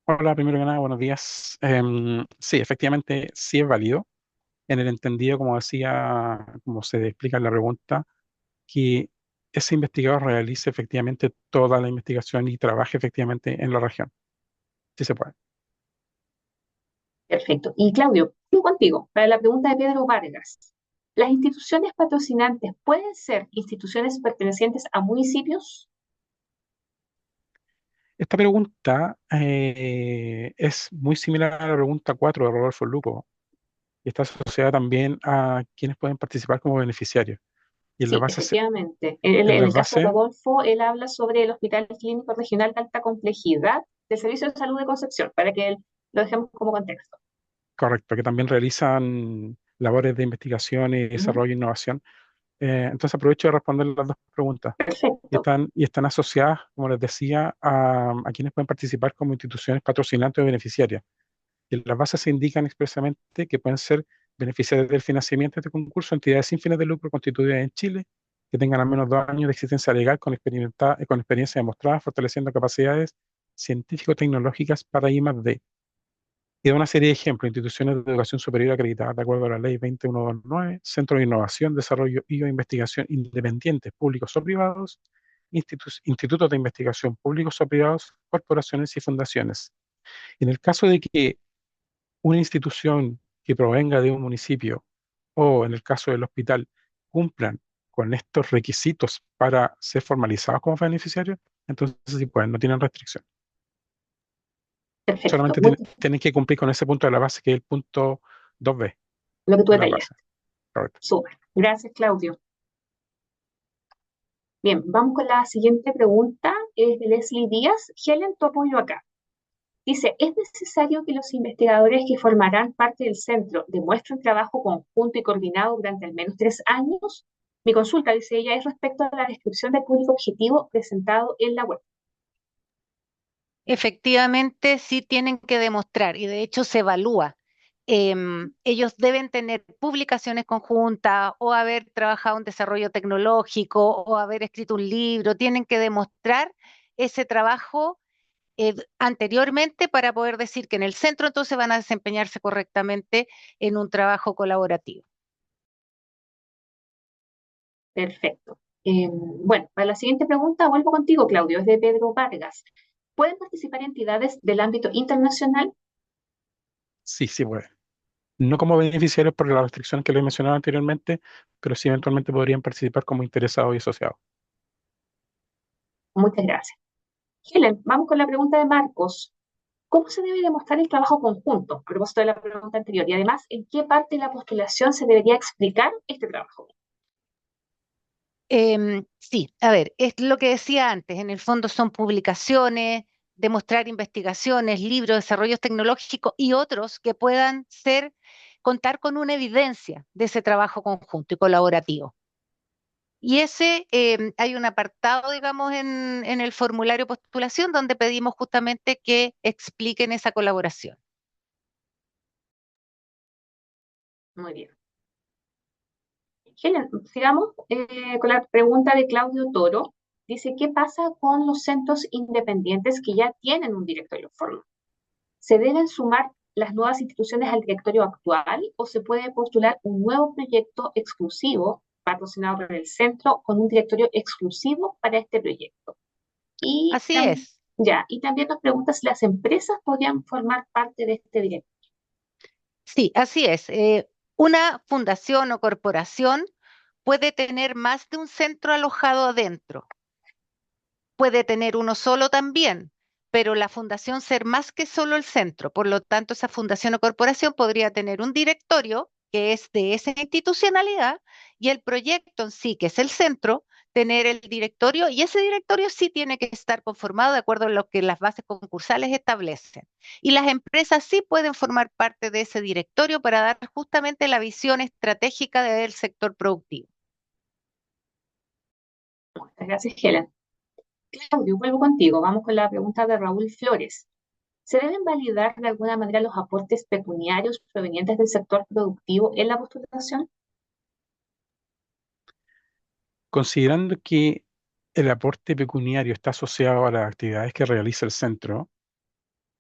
Hola, primero que nada, buenos días. Sí, efectivamente, sí es válido, en el entendido, como decía, como se explica en la pregunta, que ese investigador realice efectivamente toda la investigación y trabaje efectivamente en la región. Sí se puede. Perfecto. Y Claudio, sigo contigo para la pregunta de Pedro Vargas. ¿Las instituciones patrocinantes pueden ser instituciones pertenecientes a municipios? Esta pregunta es muy similar a la pregunta 4 de Rodolfo Luco y está asociada también a quienes pueden participar como beneficiarios. Y Sí, efectivamente. en En las el caso de bases, Rodolfo, él habla sobre el Hospital Clínico Regional de Alta Complejidad del Servicio de Salud de Concepción, para que lo dejemos como contexto. correcto, que también realizan labores de investigación y Ujú. desarrollo e innovación. Entonces aprovecho de responder las dos preguntas. Perfecto, Y están asociadas, como les decía, a quienes pueden participar como instituciones patrocinantes o beneficiarias. Y en las bases se indican expresamente que pueden ser beneficiarios del financiamiento de este concurso entidades sin fines de lucro constituidas en Chile, que tengan al menos 2 años de existencia legal con experiencia demostrada, fortaleciendo capacidades científico-tecnológicas para I+D. Y da una serie de ejemplos: instituciones de educación superior acreditadas de acuerdo a la Ley 20129, centros de innovación, desarrollo y o investigación independientes, públicos o privados, institutos de investigación públicos o privados, corporaciones y fundaciones. En el caso de que una institución que provenga de un municipio o, en el caso del hospital, cumplan con estos requisitos para ser formalizados como beneficiarios, entonces sí pueden, no tienen restricción. perfecto. Solamente tienen que cumplir con ese punto de la base, que es el punto 2B Lo que tú de las bases. detallaste. Correcto. Súper. Gracias, Claudio. Bien, vamos con la siguiente pregunta. Es de Leslie Díaz. Helen, tu apoyo acá. Dice, ¿es necesario que los investigadores que formarán parte del centro demuestren trabajo conjunto y coordinado durante al menos 3 años? Mi consulta, dice ella, es respecto a la descripción del público objetivo presentado en la web. Efectivamente, sí tienen que demostrar y de hecho se evalúa. Ellos deben tener publicaciones conjuntas o haber trabajado en desarrollo tecnológico o haber escrito un libro. Tienen que demostrar ese trabajo anteriormente para poder decir que en el centro entonces van a desempeñarse correctamente en un trabajo colaborativo. Perfecto. Bueno, para la siguiente pregunta vuelvo contigo, Claudio, es de Pedro Vargas. ¿Pueden participar entidades del ámbito internacional? Sí, sí puede. No como beneficiarios por la restricción que les mencionaba anteriormente, pero sí eventualmente podrían participar como interesados y asociados. Muchas gracias. Helen, vamos con la pregunta de Marcos. ¿Cómo se debe demostrar el trabajo conjunto? A propósito de la pregunta anterior. Y además, ¿en qué parte de la postulación se debería explicar este trabajo? Sí, a ver, es lo que decía antes, en el fondo son publicaciones, demostrar investigaciones, libros, desarrollos tecnológicos y otros que puedan ser, contar con una evidencia de ese trabajo conjunto y colaborativo. Y ese, hay un apartado, digamos, en el formulario de postulación donde pedimos justamente que expliquen esa colaboración. Muy bien. Helen, sigamos con la pregunta de Claudio Toro. Dice, ¿qué pasa con los centros independientes que ya tienen un directorio formal? ¿Se deben sumar las nuevas instituciones al directorio actual o se puede postular un nuevo proyecto exclusivo patrocinado por el centro con un directorio exclusivo para este proyecto? Y, Así es. y también nos pregunta si las empresas podrían formar parte de este directorio. Sí, así es. Una fundación o corporación puede tener más de un centro alojado adentro. Puede tener uno solo también, pero la fundación ser más que solo el centro. Por lo tanto, esa fundación o corporación podría tener un directorio que es de esa institucionalidad y el proyecto en sí, que es el centro, tener el directorio y ese directorio sí tiene que estar conformado de acuerdo a lo que las bases concursales establecen. Y las empresas sí pueden formar parte de ese directorio para dar justamente la visión estratégica del sector productivo. Muchas gracias, Helen. Claudio, vuelvo contigo. Vamos con la pregunta de Raúl Flores. ¿Se deben validar de alguna manera los aportes pecuniarios provenientes del sector productivo en la postulación? Considerando que el aporte pecuniario está asociado a las actividades que realiza el centro,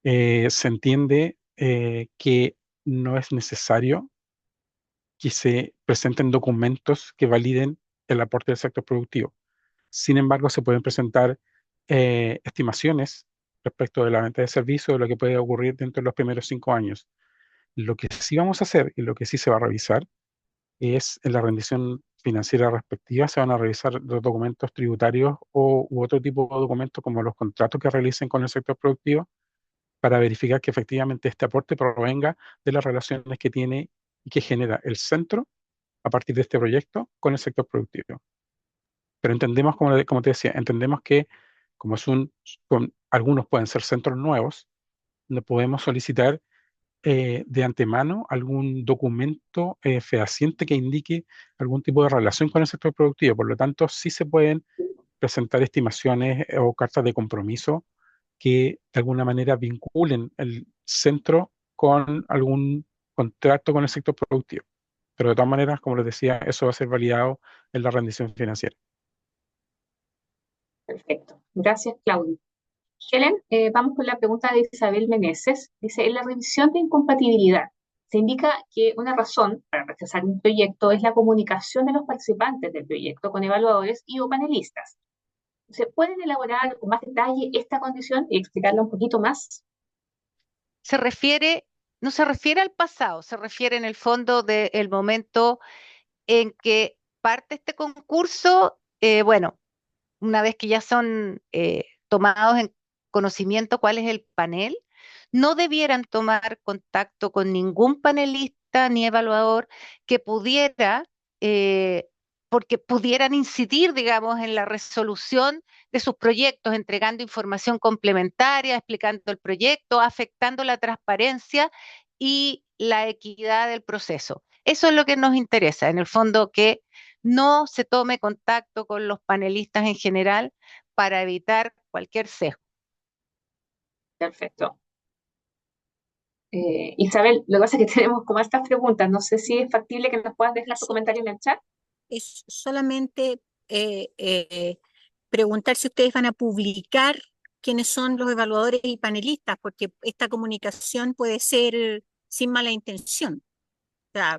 se entiende que no es necesario que se presenten documentos que validen el aporte del sector productivo. Sin embargo, se pueden presentar estimaciones respecto de la venta de servicios, de lo que puede ocurrir dentro de los primeros 5 años. Lo que sí vamos a hacer y lo que sí se va a revisar es en la rendición financiera respectiva, se van a revisar los documentos tributarios u otro tipo de documentos como los contratos que realicen con el sector productivo para verificar que efectivamente este aporte provenga de las relaciones que tiene y que genera el centro a partir de este proyecto con el sector productivo. Pero entendemos, como te decía, entendemos que como algunos pueden ser centros nuevos, no podemos solicitar de antemano algún documento fehaciente que indique algún tipo de relación con el sector productivo. Por lo tanto, sí se pueden presentar estimaciones o cartas de compromiso que de alguna manera vinculen el centro con algún contrato con el sector productivo. Pero de todas maneras, como les decía, eso va a ser validado en la rendición financiera. Perfecto. Gracias, Claudio. Helen, vamos con la pregunta de Isabel Meneses. Dice, en la revisión de incompatibilidad, se indica que una razón para rechazar un proyecto es la comunicación de los participantes del proyecto con evaluadores y o panelistas. ¿Se pueden elaborar con más detalle esta condición y explicarla un poquito más? Se refiere, no se refiere al pasado, se refiere en el fondo del momento en que parte este concurso, bueno, una vez que ya son tomados en conocimiento cuál es el panel, no debieran tomar contacto con ningún panelista ni evaluador que pudiera, eh, porque pudieran incidir, digamos, en la resolución de sus proyectos, entregando información complementaria, explicando el proyecto, afectando la transparencia y la equidad del proceso. Eso es lo que nos interesa, en el fondo, que no se tome contacto con los panelistas en general para evitar cualquier sesgo. Perfecto. Isabel, lo que pasa es que tenemos como estas preguntas. No sé si es factible que nos puedas dejar tu comentario en el chat. Es solamente preguntar si ustedes van a publicar quiénes son los evaluadores y panelistas, porque esta comunicación puede ser sin mala intención. O sea,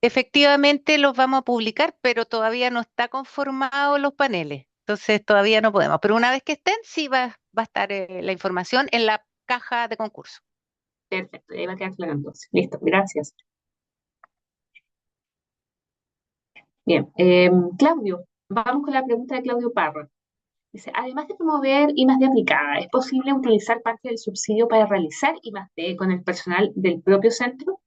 Efectivamente los vamos a publicar, pero todavía no está conformados los paneles. Entonces todavía no podemos. Pero una vez que estén, sí va a estar la información en la caja de concurso. Perfecto, ahí va a quedar claro entonces. Listo, gracias. Bien, Claudio, vamos con la pregunta de Claudio Parra. Dice, además de promover I+D aplicada, ¿es posible utilizar parte del subsidio para realizar I+D con el personal del propio centro?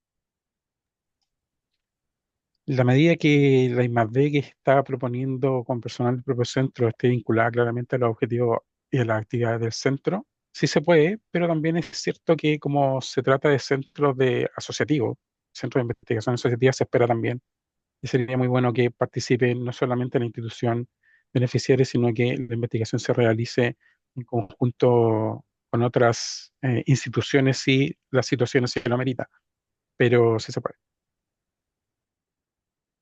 La medida que la I+D que está proponiendo con personal del propio centro esté vinculada claramente a los objetivos y a las actividades del centro, sí se puede, pero también es cierto que como se trata de centros de asociativos, centros de investigación asociativa, se espera también y sería muy bueno que participen no solamente la institución beneficiaria, sino que la investigación se realice en conjunto con otras instituciones si la situación así lo amerita, pero sí se puede.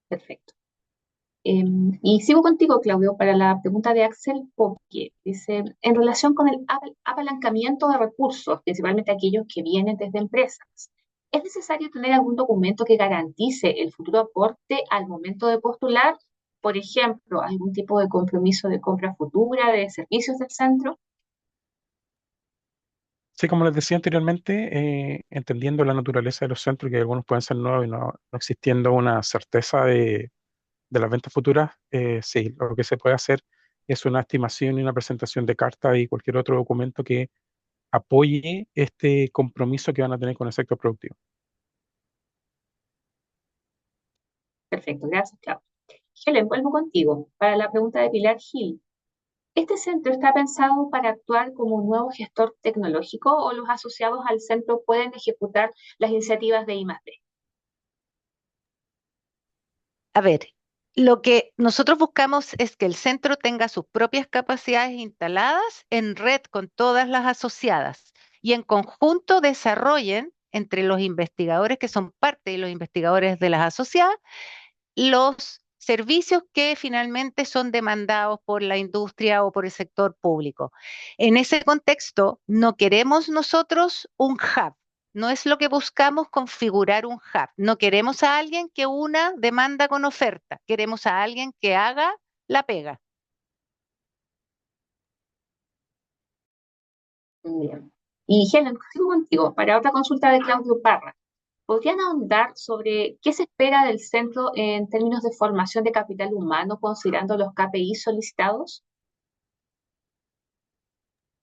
Perfecto. Y sigo contigo, Claudio, para la pregunta de Axel Poque. Dice, en relación con el apalancamiento de recursos, principalmente aquellos que vienen desde empresas, ¿es necesario tener algún documento que garantice el futuro aporte al momento de postular? Por ejemplo, algún tipo de compromiso de compra futura de servicios del centro. Sí, como les decía anteriormente, entendiendo la naturaleza de los centros, que algunos pueden ser nuevos y no existiendo una certeza de las ventas futuras, sí, lo que se puede hacer es una estimación y una presentación de carta y cualquier otro documento que apoye este compromiso que van a tener con el sector productivo. Perfecto, gracias, Claudio. Helen, vuelvo contigo para la pregunta de Pilar Gil. ¿Este centro está pensado para actuar como un nuevo gestor tecnológico o los asociados al centro pueden ejecutar las iniciativas de I+D? A ver, lo que nosotros buscamos es que el centro tenga sus propias capacidades instaladas en red con todas las asociadas y en conjunto desarrollen entre los investigadores que son parte de los investigadores de las asociadas los servicios que finalmente son demandados por la industria o por el sector público. En ese contexto, no queremos nosotros un hub. No es lo que buscamos configurar un hub. No queremos a alguien que una demanda con oferta. Queremos a alguien que haga la pega. Bien. Y Helen, sigo contigo para otra consulta de Claudio Parra. ¿podrían ahondar sobre qué se espera del centro en términos de formación de capital humano, considerando los KPI solicitados?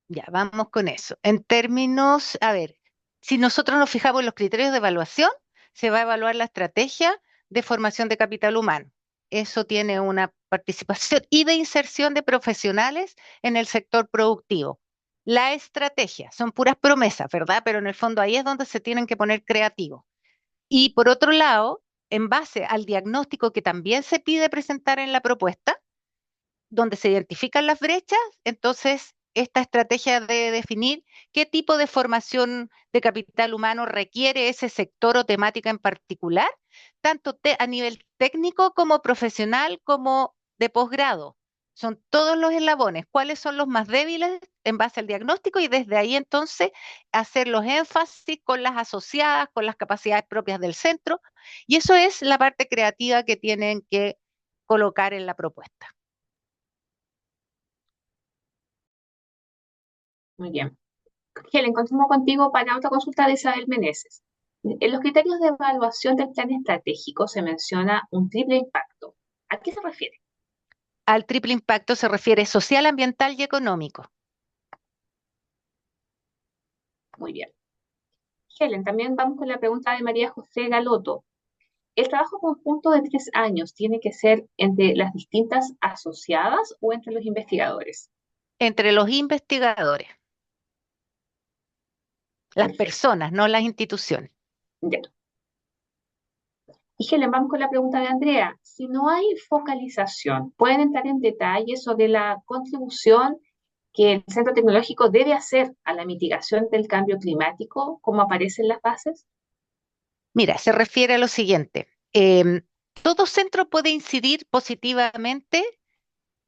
Ya, vamos con eso. En términos, a ver, si nosotros nos fijamos en los criterios de evaluación, se va a evaluar la estrategia de formación de capital humano. Eso tiene una participación y de inserción de profesionales en el sector productivo. La estrategia, son puras promesas, ¿verdad? Pero en el fondo ahí es donde se tienen que poner creativos. Y por otro lado, en base al diagnóstico que también se pide presentar en la propuesta, donde se identifican las brechas, entonces esta estrategia de definir qué tipo de formación de capital humano requiere ese sector o temática en particular, tanto a nivel técnico como profesional como de posgrado. Son todos los eslabones, cuáles son los más débiles en base al diagnóstico y desde ahí entonces hacer los énfasis con las asociadas, con las capacidades propias del centro. Y eso es la parte creativa que tienen que colocar en la propuesta. Muy bien. Helen, continúo contigo para otra consulta de Isabel Meneses. En los criterios de evaluación del plan estratégico se menciona un triple impacto. ¿A qué se refiere? Al triple impacto se refiere social, ambiental y económico. Muy bien. Helen, también vamos con la pregunta de María José Galoto. ¿El trabajo conjunto de 3 años tiene que ser entre las distintas asociadas o entre los investigadores? Entre los investigadores, las Perfecto. personas, no las instituciones. Ya. Y Helen, vamos con la pregunta de Andrea. Si no hay focalización, ¿pueden entrar en detalle sobre la contribución que el Centro Tecnológico debe hacer a la mitigación del cambio climático, como aparece en las bases? Mira, se refiere a lo siguiente. Todo centro puede incidir positivamente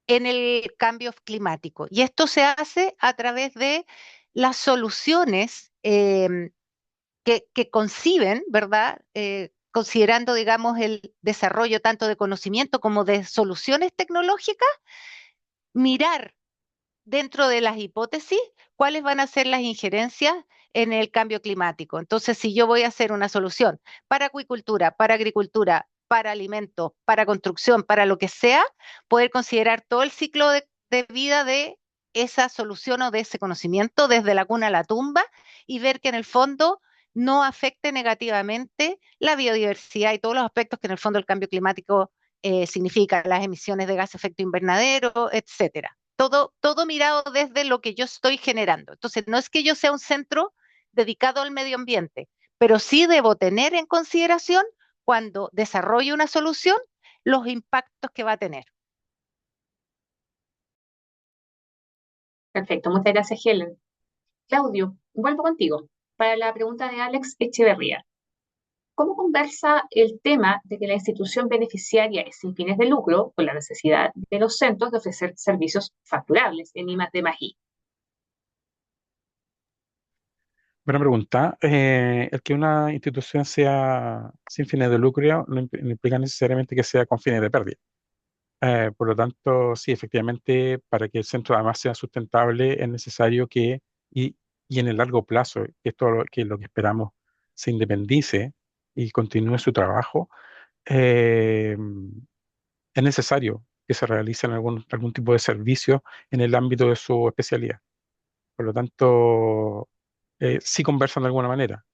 en el cambio climático y esto se hace a través de las soluciones que conciben, ¿verdad? Considerando, digamos, el desarrollo tanto de conocimiento como de soluciones tecnológicas, mirar dentro de las hipótesis cuáles van a ser las injerencias en el cambio climático. Entonces, si yo voy a hacer una solución para acuicultura, para agricultura, para alimentos, para construcción, para lo que sea, poder considerar todo el ciclo de vida de esa solución o de ese conocimiento desde la cuna a la tumba y ver que en el fondo no afecte negativamente la biodiversidad y todos los aspectos que en el fondo el cambio climático significa, las emisiones de gas de efecto invernadero, etcétera. Todo mirado desde lo que yo estoy generando. Entonces, no es que yo sea un centro dedicado al medio ambiente, pero sí debo tener en consideración cuando desarrollo una solución los impactos que va a tener. Perfecto, muchas gracias, Helen. Claudio, vuelvo contigo para la pregunta de Alex Echeverría. ¿Cómo conversa el tema de que la institución beneficiaria es sin fines de lucro con la necesidad de los centros de ofrecer servicios facturables en I+D+I? Buena pregunta. El que una institución sea sin fines de lucro no implica necesariamente que sea con fines de pérdida. Por lo tanto, sí, efectivamente, para que el centro además sea sustentable es necesario y, y en el largo plazo, que esto que es lo que esperamos, se independice y continúe su trabajo, eh, es necesario que se realicen algún tipo de servicio en el ámbito de su especialidad. Por lo tanto, sí conversan de alguna manera.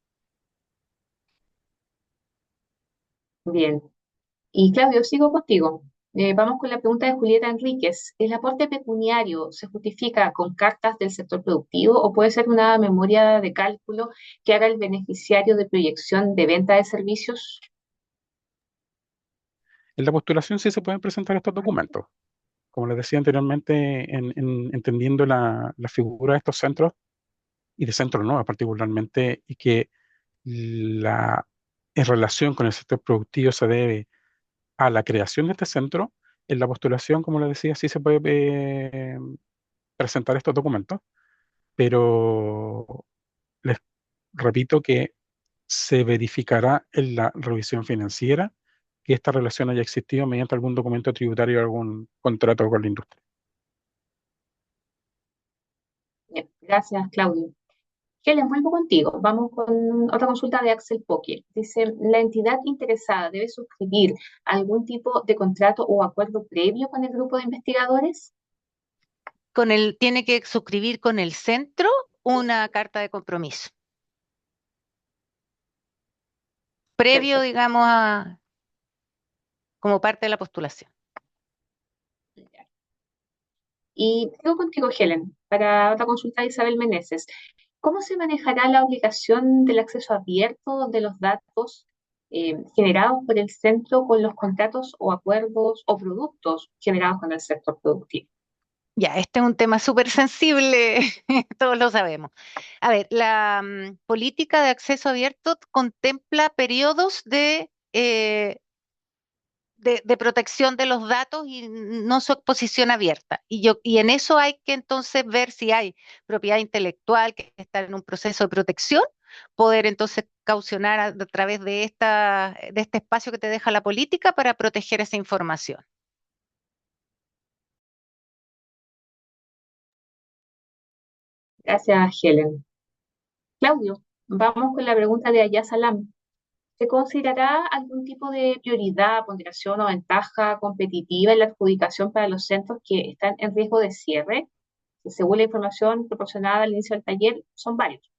Bien. Y Claudio, sigo contigo. Vamos con la pregunta de Julieta Enríquez. ¿El aporte pecuniario se justifica con cartas del sector productivo o puede ser una memoria de cálculo que haga el beneficiario de proyección de venta de servicios? En la postulación sí se pueden presentar estos documentos. Como les decía anteriormente, entendiendo la figura de estos centros y de centros nuevos particularmente, y que la en relación con el sector productivo se debe a la creación de este centro, en la postulación, como les decía, sí se puede presentar estos documentos, pero les repito que se verificará en la revisión financiera que esta relación haya existido mediante algún documento tributario o algún contrato con la industria. Bien, gracias, Claudio. Helen, vuelvo contigo. Vamos con otra consulta de Axel Poque. Dice, ¿la entidad interesada debe suscribir algún tipo de contrato o acuerdo previo con el grupo de investigadores? Tiene que suscribir con el centro una carta de compromiso, previo, Perfecto. digamos, como parte de la postulación. Y sigo contigo, Helen, para otra consulta de Isabel Meneses. ¿Cómo se manejará la obligación del acceso abierto de los datos generados por el centro con los contratos o acuerdos o productos generados con el sector productivo? Ya, este es un tema súper sensible, todos lo sabemos. A ver, la política de acceso abierto contempla periodos de protección de los datos y no su exposición abierta. Y en eso hay que entonces ver si hay propiedad intelectual que está en un proceso de protección, poder entonces caucionar a través de este espacio que te deja la política para proteger esa información. Gracias, Helen. Claudio, vamos con la pregunta de Aya Salam. ¿Se considerará algún tipo de prioridad, ponderación o ventaja competitiva en la adjudicación para los centros que están en riesgo de cierre? Según la información proporcionada al inicio del taller, son varios.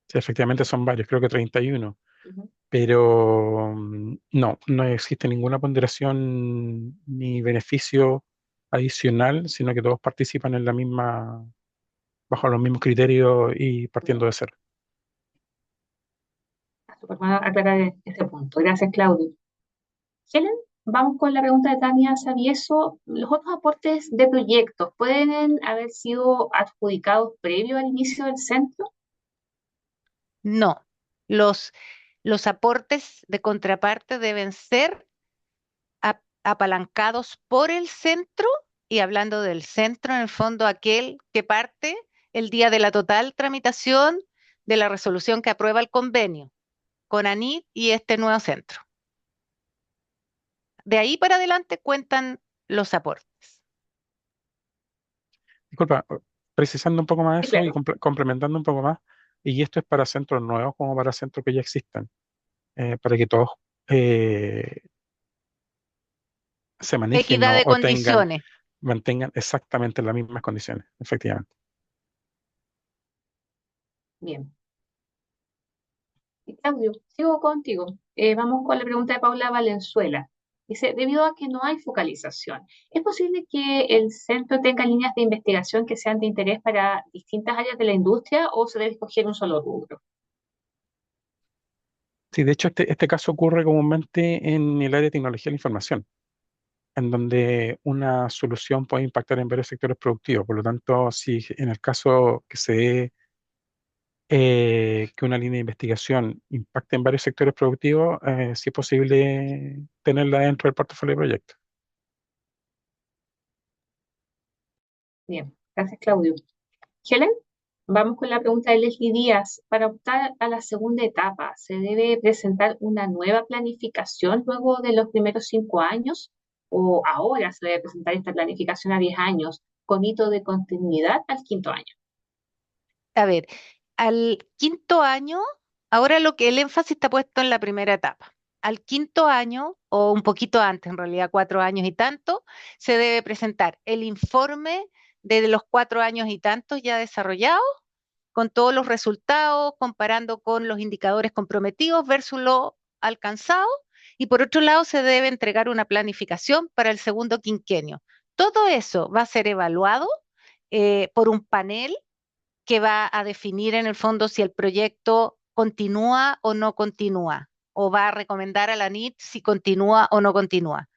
Sí, efectivamente son varios, creo que 31, Ujú. pero no existe ninguna ponderación ni beneficio adicional, sino que todos participan en la misma, bajo los mismos criterios y partiendo de cero. Súper bueno aclarar este punto. Gracias, Claudio. Helen, vamos con la pregunta de Tania Savieso. ¿Los otros aportes de proyectos pueden haber sido adjudicados previo al inicio del centro? No, los, los aportes de contraparte deben ser apalancados por el centro, y hablando del centro, en el fondo aquel que parte el día de la total tramitación de la resolución que aprueba el convenio con ANID y este nuevo centro. De ahí para adelante cuentan los aportes. Disculpa, precisando un poco más Sí, eso y claro. complementando un poco más, y esto es para centros nuevos como para centros que ya existan, para que todos eh, se manejen Equidad de o condiciones. mantengan exactamente las mismas condiciones, efectivamente. Bien. Y Claudio, sigo contigo. Vamos con la pregunta de Paula Valenzuela. Dice, debido a que no hay focalización, ¿es posible que el centro tenga líneas de investigación que sean de interés para distintas áreas de la industria o se debe escoger un solo rubro? Sí, de hecho, este caso ocurre comúnmente en el área de tecnología de la información, en donde una solución puede impactar en varios sectores productivos. Por lo tanto, si en el caso que se dé que una línea de investigación impacte en varios sectores productivos, sí es posible tenerla dentro del portafolio de proyectos. Bien, gracias, Claudio. Helen, vamos con la pregunta de Leslie Díaz. Para optar a la segunda etapa, ¿se debe presentar una nueva planificación luego de los primeros 5 años? ¿O ahora se debe presentar esta planificación a 10 años con hito de continuidad al quinto año? A ver, al quinto año, ahora lo que el énfasis está puesto en la primera etapa. Al quinto año, o un poquito antes, en realidad 4 años y tanto, se debe presentar el informe de los 4 años y tantos ya desarrollados, con todos los resultados, comparando con los indicadores comprometidos versus lo alcanzado. Y por otro lado, se debe entregar una planificación para el segundo quinquenio. Todo eso va a ser evaluado por un panel que va a definir en el fondo si el proyecto continúa o no continúa, o va a recomendar a la NIT si continúa o no continúa.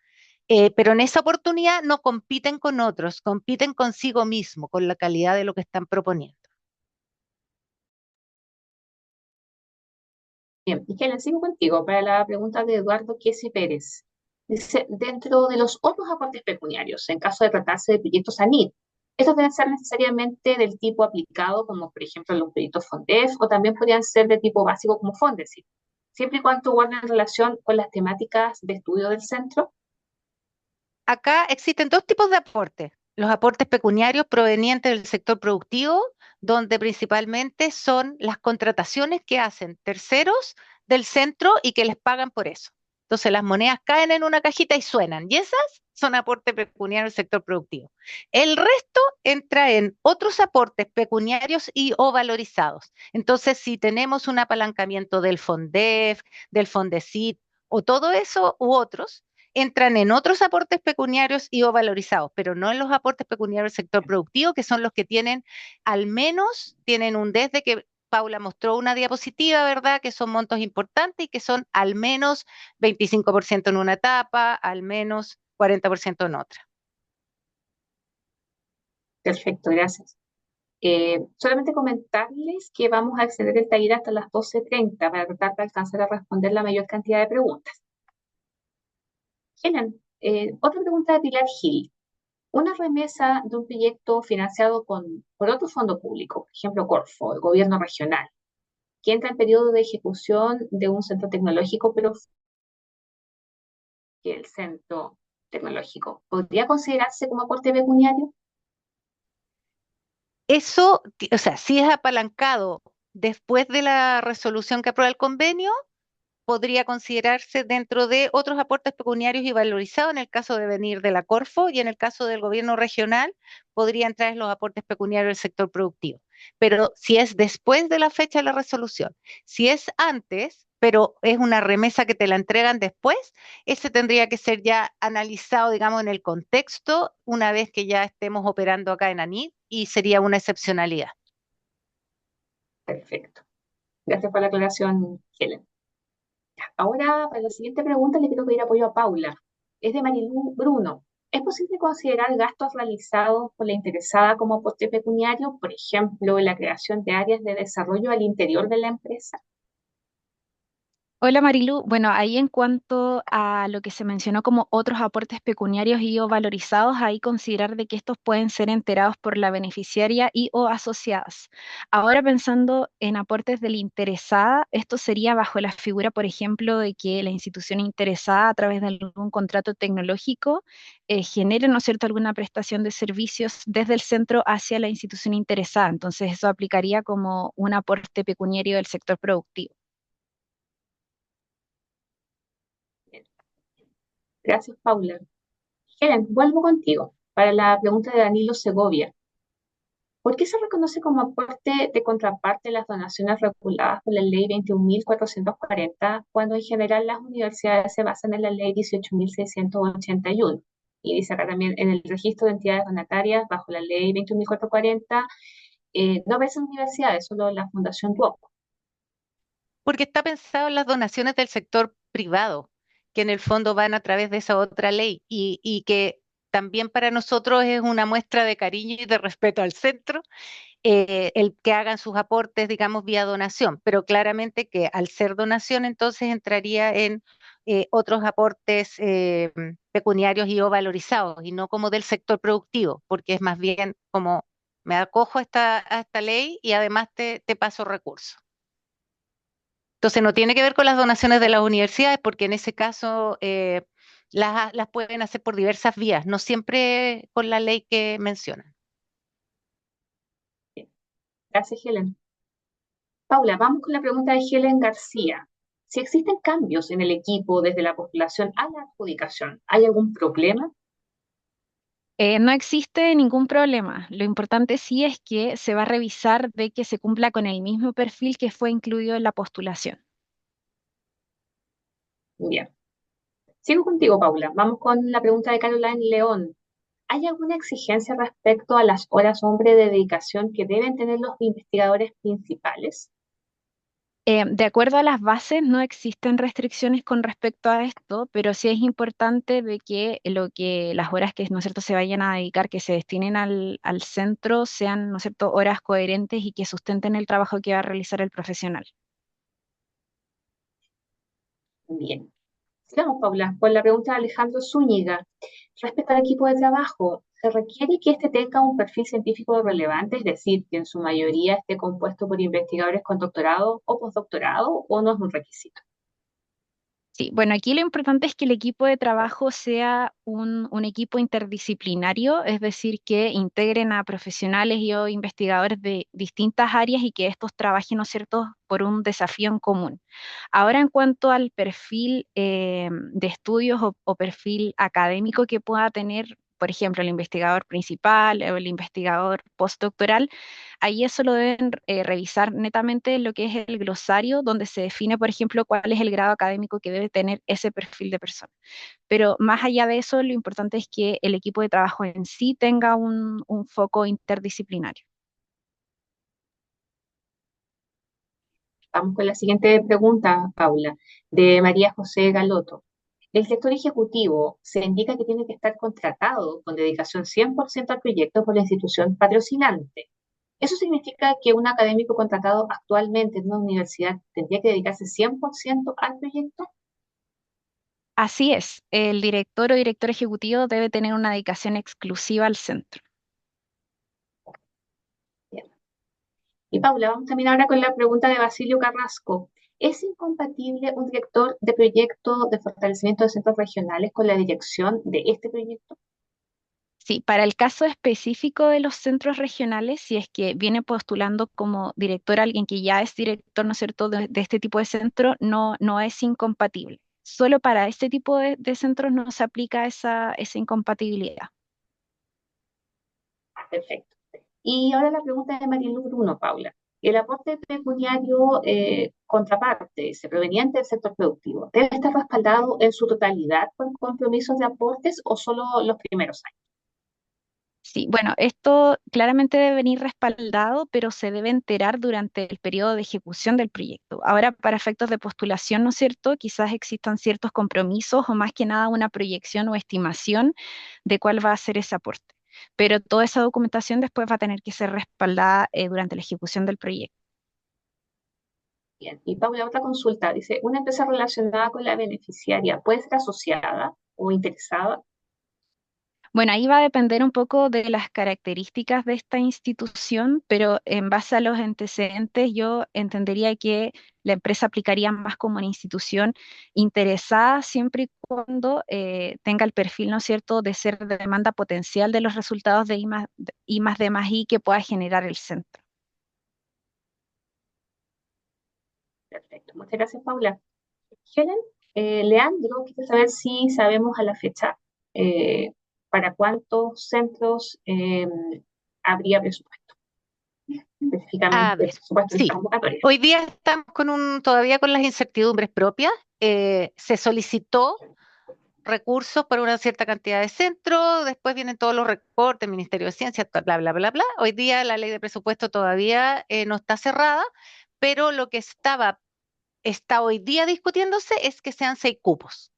Pero en esa oportunidad no compiten con otros, compiten consigo mismo, con la calidad de lo que están proponiendo. Bien, y Helen, sigo contigo para la pregunta de Eduardo Chiesi Pérez. Dice, dentro de los otros aportes pecuniarios, en caso de tratarse de proyectos ANID, estos deben ser necesariamente del tipo aplicado, como por ejemplo los proyectos FONDEF, o también podrían ser de tipo básico como FONDESIP, siempre y cuando guarden relación con las temáticas de estudio del centro. Acá existen dos tipos de aportes. los aportes pecuniarios provenientes del sector productivo, donde principalmente son las contrataciones que hacen terceros del centro y que les pagan por eso. Entonces las monedas caen en una cajita y suenan, y esas son aportes pecuniarios del sector productivo. El resto entra en otros aportes pecuniarios y o valorizados. Entonces, si tenemos un apalancamiento del FONDEF, del FONDECIT o todo eso u otros, entran en otros aportes pecuniarios y o valorizados, pero no en los aportes pecuniarios del sector productivo, que son los que tienen, al menos, tienen un desde que Paula mostró una diapositiva, ¿verdad? Que son montos importantes y que son al menos 25% en una etapa, al menos 40% en otra. Perfecto, gracias. Solamente comentarles que vamos a exceder el taller hasta las 12:30 para tratar de alcanzar a responder la mayor cantidad de preguntas. Helen, otra pregunta de Pilar Gil. Una remesa de un proyecto financiado por otro fondo público, por ejemplo Corfo, el gobierno regional, que entra en periodo de ejecución de un centro tecnológico, pero que el centro tecnológico, ¿podría considerarse como aporte pecuniario? Eso, o sea, si es apalancado después de la resolución que aprueba el convenio, podría considerarse dentro de otros aportes pecuniarios y valorizados en el caso de venir de la Corfo y en el caso del gobierno regional podría entrar en los aportes pecuniarios del sector productivo. Pero si es después de la fecha de la resolución, si es antes, pero es una remesa que te la entregan después, ese tendría que ser ya analizado, digamos, en el contexto una vez que ya estemos operando acá en ANID y sería una excepcionalidad. Perfecto. Gracias por la aclaración, Helen. Ahora, para la siguiente pregunta, le quiero pedir apoyo a Paula. Es de Marilú Bruno. ¿Es posible considerar gastos realizados por la interesada como aporte pecuniario, por ejemplo, la creación de áreas de desarrollo al interior de la empresa? Hola Marilu, bueno, ahí en cuanto a lo que se mencionó como otros aportes pecuniarios y o valorizados, ahí considerar de que estos pueden ser enterados por la beneficiaria y o asociadas. Ahora pensando en aportes de la interesada, esto sería bajo la figura, por ejemplo, de que la institución interesada a través de algún contrato tecnológico genere, ¿no es cierto?, alguna prestación de servicios desde el centro hacia la institución interesada. Entonces eso aplicaría como un aporte pecuniario del sector productivo. Gracias, Paula. Helen, vuelvo contigo para la pregunta de Danilo Segovia. ¿Por qué se reconoce como aporte de contraparte las donaciones reguladas por la Ley 21.440 cuando en general las universidades se basan en la Ley 18.681? Y dice acá también, en el registro de entidades donatarias bajo la Ley 21.440, no ves universidades, solo la Fundación Duoc. Porque está pensado en las donaciones del sector privado, que en el fondo van a través de esa otra ley y que también para nosotros es una muestra de cariño y de respeto al centro, el que hagan sus aportes, digamos, vía donación, pero claramente que al ser donación entonces entraría en otros aportes pecuniarios y o valorizados, y no como del sector productivo, porque es más bien como me acojo a esta ley y además te paso recursos. Entonces no tiene que ver con las donaciones de las universidades, porque en ese caso las pueden hacer por diversas vías, no siempre con la ley que mencionan. Gracias, Helen. Paula, vamos con la pregunta de Helen García. Si existen cambios en el equipo desde la postulación a la adjudicación, ¿hay algún problema? No existe ningún problema. Lo importante sí es que se va a revisar de que se cumpla con el mismo perfil que fue incluido en la postulación. Bien. Sigo contigo, Paula. Vamos con la pregunta de Caroline León. ¿Hay alguna exigencia respecto a las horas hombre de dedicación que deben tener los investigadores principales? De acuerdo a las bases, no existen restricciones con respecto a esto, pero sí es importante de que las horas que, ¿no es cierto?, se vayan a dedicar, que se destinen al centro, sean, ¿no es cierto?, horas coherentes y que sustenten el trabajo que va a realizar el profesional. Bien. Sigamos, Paula, con la pregunta de Alejandro Zúñiga. Respecto al equipo de trabajo, ¿se requiere que éste tenga un perfil científico relevante, es decir, que en su mayoría esté compuesto por investigadores con doctorado o postdoctorado, o no es un requisito? Sí, bueno, aquí lo importante es que el equipo de trabajo sea un equipo interdisciplinario, es decir, que integren a profesionales y o investigadores de distintas áreas y que estos trabajen, ¿no es cierto?, por un desafío en común. Ahora, en cuanto al perfil de estudios o perfil académico que pueda tener, por ejemplo, el investigador principal o el investigador postdoctoral, ahí eso lo deben revisar netamente en lo que es el glosario, donde se define, por ejemplo, cuál es el grado académico que debe tener ese perfil de persona. Pero más allá de eso, lo importante es que el equipo de trabajo en sí tenga un foco interdisciplinario. Vamos con la siguiente pregunta, Paula, de María José Galoto. El director ejecutivo se indica que tiene que estar contratado con dedicación 100% al proyecto por la institución patrocinante. ¿Eso significa que un académico contratado actualmente en una universidad tendría que dedicarse 100% al proyecto? Así es, el director o director ejecutivo debe tener una dedicación exclusiva al centro. Bien. Y Paula, vamos también ahora con la pregunta de Basilio Carrasco. ¿Es incompatible un director de proyecto de fortalecimiento de centros regionales con la dirección de este proyecto? Sí, para el caso específico de los centros regionales, si es que viene postulando como director alguien que ya es director, ¿no es cierto?, de este tipo de centro, no es incompatible. Solo para este tipo de centros no se aplica esa incompatibilidad. Perfecto. Y ahora la pregunta de Marilu Bruno, Paula. ¿El aporte pecuniario contraparte, se proveniente del sector productivo, debe estar respaldado en su totalidad por compromisos de aportes o solo los primeros años? Sí, bueno, esto claramente debe venir respaldado, pero se debe enterar durante el periodo de ejecución del proyecto. Ahora, para efectos de postulación, ¿no es cierto? Quizás existan ciertos compromisos o más que nada una proyección o estimación de cuál va a ser ese aporte. Pero toda esa documentación después va a tener que ser respaldada durante la ejecución del proyecto. Bien. Y Paula, otra consulta. Dice, ¿una empresa relacionada con la beneficiaria puede ser asociada o interesada? Bueno, ahí va a depender un poco de las características de esta institución, pero en base a los antecedentes yo entendería que la empresa aplicaría más como una institución interesada siempre y cuando tenga el perfil, ¿no es cierto?, de ser de demanda potencial de los resultados de I más D más I que pueda generar el centro. Perfecto. Muchas gracias, Paula. Helen, Leandro, quiere saber si sabemos a la fecha eh, para cuántos centros habría presupuesto, A específicamente ver, presupuesto en sí. convocatoria. Hoy día estamos todavía con las incertidumbres propias. Se solicitó recursos para una cierta cantidad de centros, después vienen todos los recortes, Ministerio de Ciencia, bla, bla, bla, bla. Hoy día la ley de presupuesto todavía no está cerrada, pero lo que está hoy día discutiéndose es que sean 6 cupos.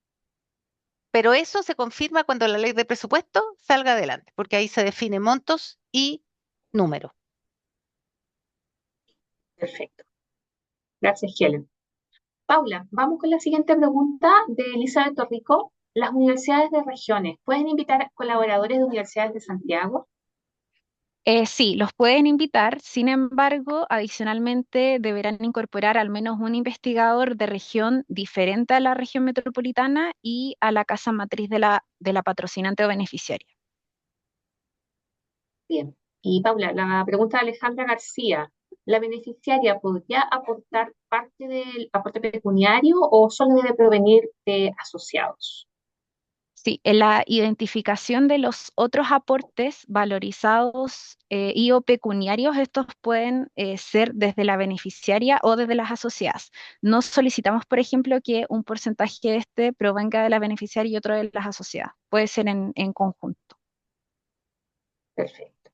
Pero eso se confirma cuando la ley de presupuesto salga adelante, porque ahí se definen montos y números. Perfecto. Gracias, Helen. Paula, vamos con la siguiente pregunta de Elizabeth Torrico. ¿Las universidades de regiones pueden invitar a colaboradores de universidades de Santiago? Sí, los pueden invitar, sin embargo, adicionalmente deberán incorporar al menos un investigador de región diferente a la región metropolitana y a la casa matriz de la patrocinante o beneficiaria. Bien. Y Paula, la pregunta de Alejandra García. ¿La beneficiaria podría aportar parte del aporte pecuniario o solo debe provenir de asociados? Sí, en la identificación de los otros aportes valorizados y o pecuniarios, estos pueden ser desde la beneficiaria o desde las asociadas. No solicitamos, por ejemplo, que un porcentaje de este provenga de la beneficiaria y otro de las asociadas. Puede ser en conjunto. Perfecto.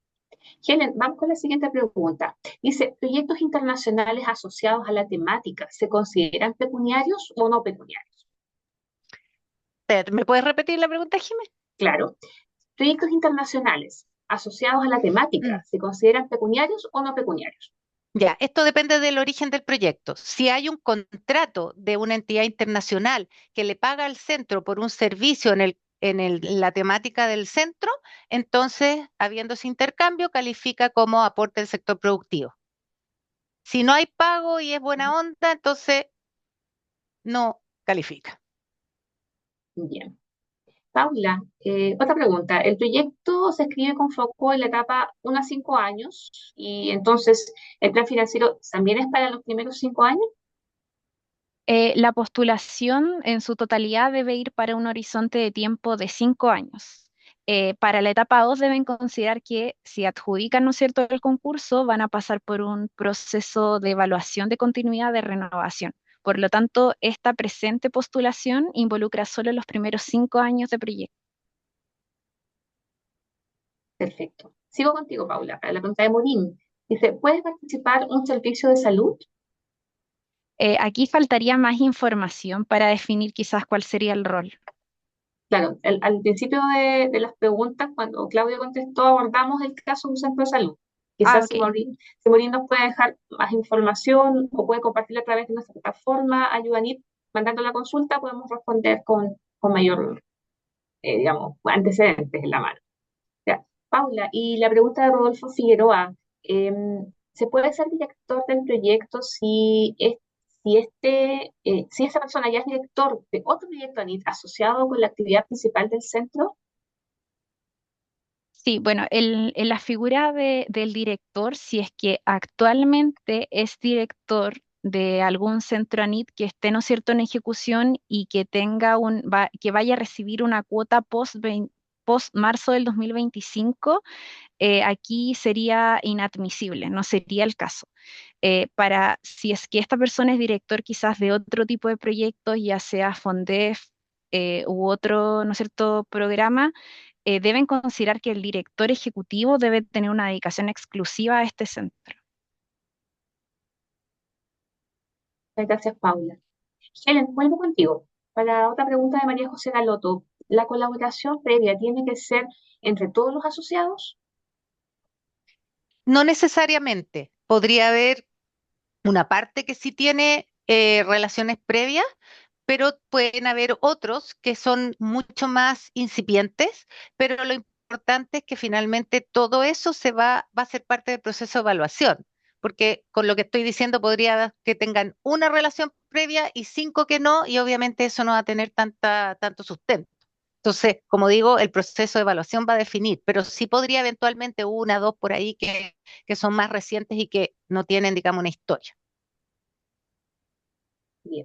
Helen, vamos con la siguiente pregunta. Dice, ¿proyectos internacionales asociados a la temática se consideran pecuniarios o no pecuniarios? ¿Me puedes repetir la pregunta, Jiménez? Claro. ¿Proyectos internacionales asociados a la temática Mm. se consideran pecuniarios o no pecuniarios? Ya, esto depende del origen del proyecto. Si hay un contrato de una entidad internacional que le paga al centro por un servicio la temática del centro, entonces, habiendo ese intercambio, califica como aporte del sector productivo. Si no hay pago y es buena onda, entonces no califica. Bien. Paula, otra pregunta. El proyecto se escribe con foco en la etapa 1 a 5 años y entonces el plan financiero también es para los primeros 5 años. La postulación en su totalidad debe ir para un horizonte de tiempo de 5 años. Para la etapa 2 deben considerar que si adjudican, ¿no es cierto?, el concurso, van a pasar por un proceso de evaluación de continuidad de renovación. Por lo tanto, esta presente postulación involucra solo los primeros 5 años de proyecto. Perfecto. Sigo contigo, Paula, para la pregunta de Morín. Dice, ¿puedes participar un servicio de salud? Aquí faltaría más información para definir quizás cuál sería el rol. Claro, al principio de las preguntas, cuando Claudio contestó, abordamos el caso de un centro de salud. Ah, Quizás ok. si Morín nos puede dejar más información o puede compartirla a través de nuestra plataforma, Ayudanit, mandando la consulta, podemos responder con mayor, digamos, antecedentes en la mano. Ya. Paula, y la pregunta de Rodolfo Figueroa, ¿se puede ser director del proyecto si esta persona ya es director de otro proyecto ANIT asociado con la actividad principal del centro? Sí, bueno, en la figura del director, si es que actualmente es director de algún centro ANIT que esté, ¿no es cierto?, en ejecución y que tenga que vaya a recibir una cuota post marzo del 2025, aquí sería inadmisible, no sería el caso. Si es que esta persona es director quizás de otro tipo de proyectos, ya sea FONDEF u otro, ¿no es cierto?, programa, deben considerar que el director ejecutivo debe tener una dedicación exclusiva a este centro. Gracias, Paula. Helen, vuelvo contigo. Para otra pregunta de María José Galoto, ¿la colaboración previa tiene que ser entre todos los asociados? No necesariamente. Podría haber una parte que sí tiene relaciones previas, pero pueden haber otros que son mucho más incipientes, pero lo importante es que finalmente todo eso va a ser parte del proceso de evaluación, porque con lo que estoy diciendo podría que tengan una relación previa y 5 que no, y obviamente eso no va a tener tanto sustento. Entonces, como digo, el proceso de evaluación va a definir, pero sí podría eventualmente una, dos por ahí que son más recientes y que no tienen, digamos, una historia. Bien.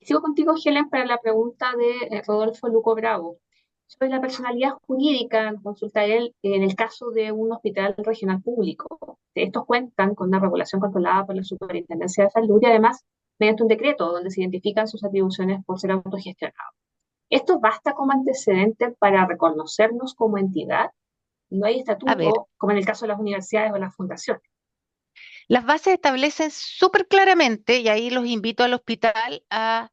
Sigo contigo, Helen, para la pregunta de Rodolfo Luco Bravo. Sobre la personalidad jurídica, consulta él, en el caso de un hospital regional público. Estos cuentan con una regulación controlada por la Superintendencia de Salud y además mediante un decreto donde se identifican sus atribuciones por ser autogestionados. ¿Esto basta como antecedente para reconocernos como entidad? No hay A ver, estatuto, como en el caso de las universidades o las fundaciones. las bases establecen súper claramente, y ahí los invito al hospital a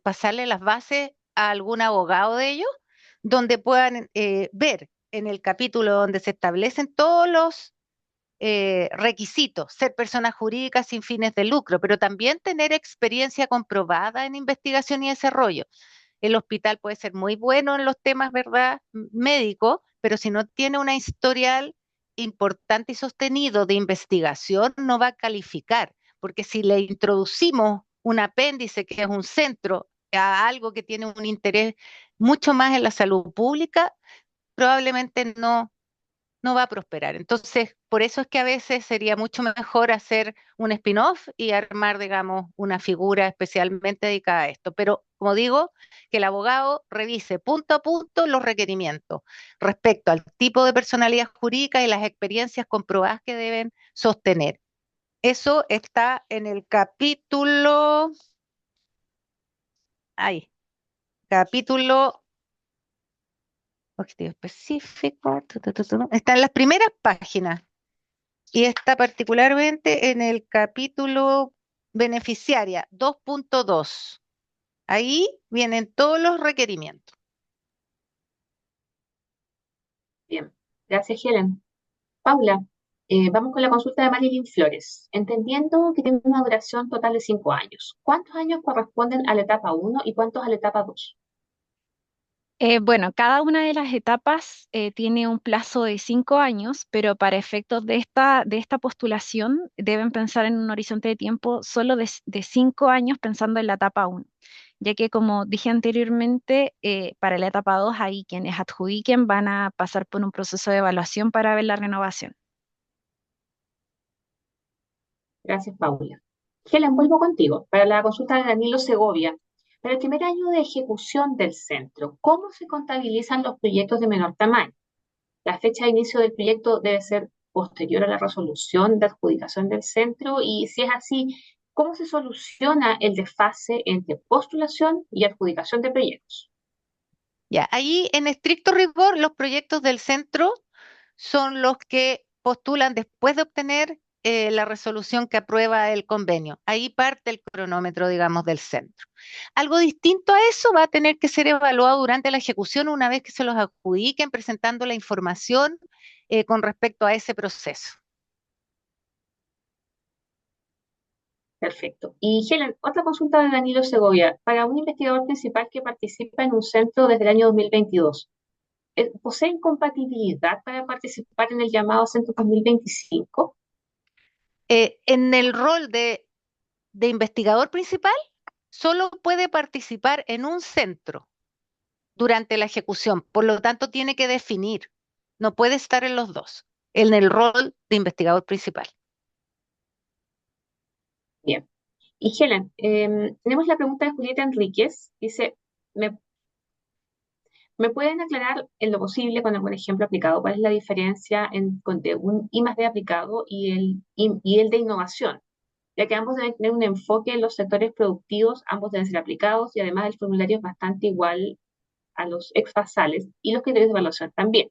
pasarle las bases a algún abogado de ellos, donde puedan ver en el capítulo donde se establecen todos los requisitos, ser persona jurídica sin fines de lucro, pero también tener experiencia comprobada en investigación y desarrollo. El hospital puede ser muy bueno en los temas, ¿verdad?, médicos, pero si no tiene una historial importante y sostenido de investigación, no va a calificar, porque si le introducimos un apéndice que es un centro a algo que tiene un interés mucho más en la salud pública, probablemente no va a prosperar. Entonces, por eso es que a veces sería mucho mejor hacer un spin-off y armar, digamos, una figura especialmente dedicada a esto. Pero, como digo, que el abogado revise punto a punto los requerimientos respecto al tipo de personalidad jurídica y las experiencias comprobadas que deben sostener. Eso está en el capítulo, ahí, capítulo objetivo específico, está en las primeras páginas. Y está particularmente en el capítulo beneficiaria 2.2. Ahí vienen todos los requerimientos. Bien, gracias, Helen. Paula, vamos con la consulta de Marilyn Flores. Entendiendo que tiene una duración total de 5 años, ¿cuántos años corresponden a la etapa 1 y cuántos a la etapa 2? Bueno, cada una de las etapas tiene un plazo de 5 años, pero para efectos de esta postulación deben pensar en un horizonte de tiempo solo de 5 años pensando en la etapa 1. ya que como dije anteriormente, para la etapa 2 ahí quienes adjudiquen van a pasar por un proceso de evaluación para ver la renovación. Gracias, Paula. Helen, vuelvo contigo para la consulta de Danilo Segovia. Para el primer año de ejecución del centro, ¿cómo se contabilizan los proyectos de menor tamaño? La fecha de inicio del proyecto debe ser posterior a la resolución de adjudicación del centro y si es así, ¿cómo se soluciona el desfase entre postulación y adjudicación de proyectos? Ya, ahí en estricto rigor, los proyectos del centro son los que postulan después de obtener la resolución que aprueba el convenio. Ahí parte el cronómetro, digamos, del centro. Algo distinto a eso va a tener que ser evaluado durante la ejecución una vez que se los adjudiquen, presentando la información con respecto a ese proceso. Perfecto. Y Helen, otra consulta de Danilo Segovia. Para un investigador principal que participa en un centro desde el año 2022, ¿poseen compatibilidad para participar en el llamado Centro 2025? En el rol de investigador principal, solo puede participar en un centro durante la ejecución, por lo tanto tiene que definir, no puede estar en los dos, en el rol de investigador principal. Bien. Y Helen, tenemos la pregunta de Julieta Enríquez. Dice, ¿me, ¿me pueden aclarar en lo posible con algún ejemplo aplicado cuál es la diferencia de un I+D aplicado y el de innovación? Ya que ambos deben tener un enfoque en los sectores productivos, ambos deben ser aplicados y además el formulario es bastante igual a los exfasales y los criterios de evaluación también.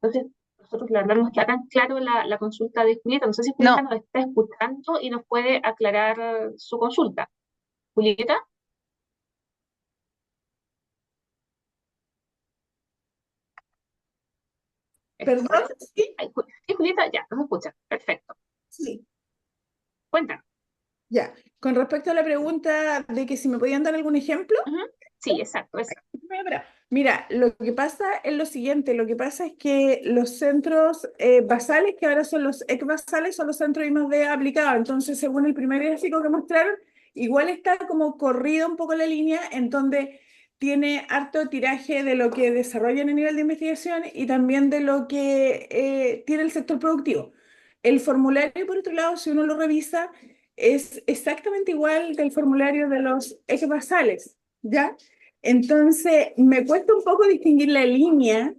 Entonces, nosotros la verdad no está tan claro la consulta de Julieta. No sé si Julieta No, nos está escuchando y nos puede aclarar su consulta. Julieta, Perdón, sí, ay, sí, Julieta, ya, nos escucha. Perfecto. sí, Cuéntanos. ya. Con respecto a la pregunta de que si me podían dar algún ejemplo, Ujú. Sí, exacto, eso. mira, lo que pasa es lo siguiente, lo que pasa es que los centros basales, que ahora son los basales, son los centros I+D aplicados. Entonces, según el primer gráfico que mostraron, igual está como corrida un poco la línea en donde tiene harto tiraje de lo que desarrollan a nivel de investigación y también de lo que tiene el sector productivo. El formulario, por otro lado, si uno lo revisa, es exactamente igual del formulario de los basales, ¿ya? Entonces, me cuesta un poco distinguir la línea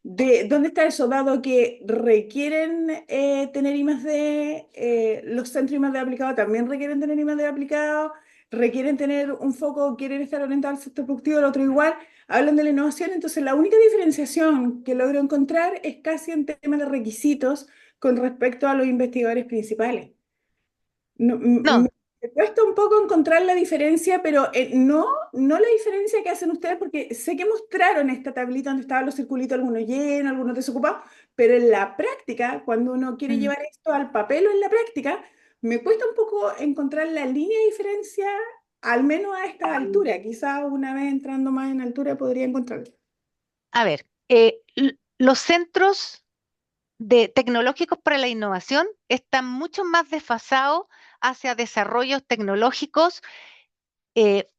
de dónde está eso, dado que requieren tener I+D, los centros I+D aplicados también requieren tener I+D aplicado, requieren tener un foco, quieren estar orientados al sector productivo, el otro igual, hablan de la innovación, entonces la única diferenciación que logro encontrar es casi en temas de requisitos con respecto a los investigadores principales. No, no, me cuesta un poco encontrar la diferencia, pero no la diferencia que hacen ustedes, porque sé que mostraron esta tablita donde estaban los circulitos, algunos llenos, algunos desocupados, pero en la práctica, cuando uno quiere mm, llevar esto al papel o en la práctica, me cuesta un poco encontrar la línea de diferencia, al menos a esta altura. Quizá una vez entrando más en altura podría encontrarlo. a ver, los centros tecnológicos para la innovación están mucho más desfasados hacia desarrollos tecnológicos eh,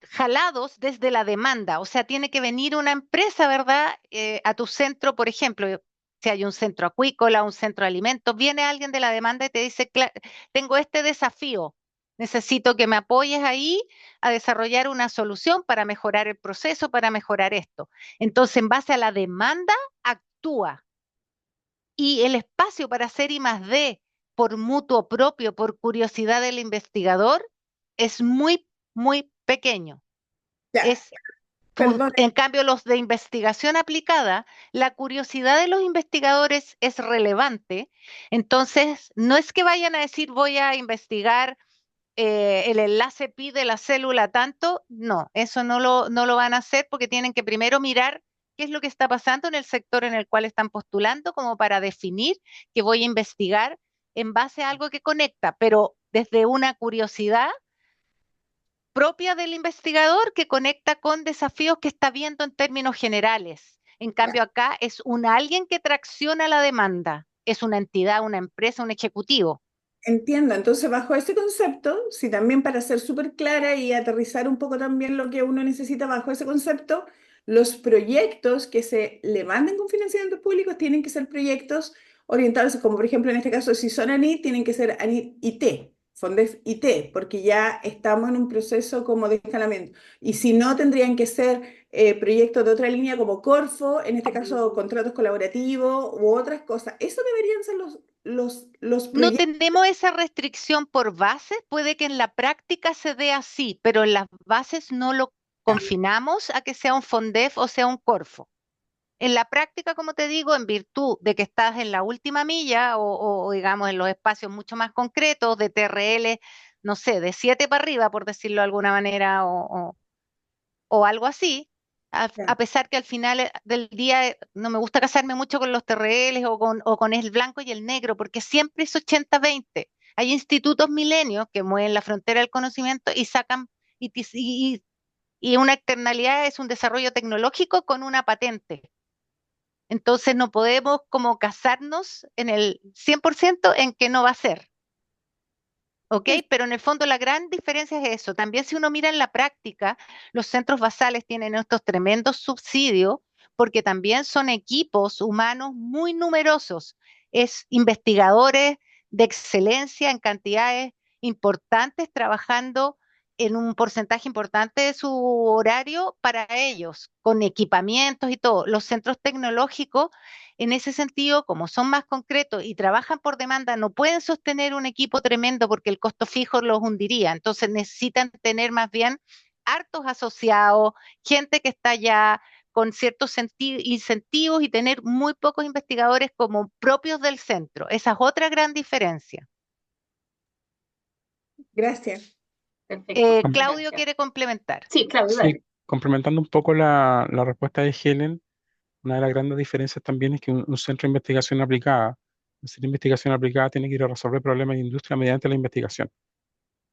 jalados desde la demanda. O sea, tiene que venir una empresa, ¿verdad? A tu centro, por ejemplo, si hay un centro acuícola, un centro de alimentos, viene alguien de la demanda y te dice, tengo este desafío, necesito que me apoyes ahí a desarrollar una solución para mejorar el proceso, para mejorar esto. Entonces, en base a la demanda, actúa. Y el espacio para hacer I+D por mutuo propio, por curiosidad del investigador, es muy, muy pequeño. Ya, Es perdón. En cambio, los de investigación aplicada, la curiosidad de los investigadores es relevante. Entonces, no es que vayan a decir voy a investigar el enlace pi de la célula tanto, no, eso no lo van a hacer porque tienen que primero mirar qué es lo que está pasando en el sector en el cual están postulando, como para definir que voy a investigar en base a algo que conecta, pero desde una curiosidad propia del investigador que conecta con desafíos que está viendo en términos generales. En cambio, acá es alguien que tracciona la demanda, es una entidad, una empresa, un ejecutivo. Entiendo, entonces bajo ese concepto, si también para ser súper clara y aterrizar un poco también lo que uno necesita bajo ese concepto, los proyectos que se levanten con financiamientos públicos tienen que ser proyectos orientados, como por ejemplo en este caso, si son ANIT, tienen que ser ANIT IT, Fondef IT, porque ya estamos en un proceso como de escalamiento. Y si no, tendrían que ser proyectos de otra línea como Corfo, en este caso contratos colaborativos u otras cosas. Eso deberían ser los No proyectos. tenemos esa restricción por bases, puede que en la práctica se dé así, pero en las bases no lo confinamos a que sea un FONDEF o sea un Corfo. En la práctica, como te digo, en virtud de que estás en la última milla o, digamos en los espacios mucho más concretos de TRL, no sé, de 7 para arriba, por decirlo de alguna manera, o algo así, a pesar que al final del día no me gusta casarme mucho con los TRLs o con el blanco y el negro, porque siempre es 80-20. Hay institutos milenios que mueven la frontera del conocimiento y sacan, y una externalidad es un desarrollo tecnológico con una patente. Entonces no podemos como casarnos en el 100% en que no va a ser. ¿Ok? Sí, Pero en el fondo la gran diferencia es eso. También si uno mira en la práctica, los centros basales tienen estos tremendos subsidios porque también son equipos humanos muy numerosos. Es investigadores de excelencia en cantidades importantes trabajando en un porcentaje importante de su horario para ellos, con equipamientos y todo. Los centros tecnológicos en ese sentido, como son más concretos y trabajan por demanda, no pueden sostener un equipo tremendo porque el costo fijo los hundiría. Entonces necesitan tener más bien hartos asociados, gente que está ya con ciertos incentivos y tener muy pocos investigadores como propios del centro. Esa es otra gran diferencia. gracias. Perfecto. Com- Muchas Claudio gracias. quiere complementar. Sí, Claudio, Sí, dale. complementando un poco la respuesta de Helen, una de las grandes diferencias también es que un centro de investigación aplicada, un centro de investigación aplicada tiene que ir a resolver problemas de industria mediante la investigación,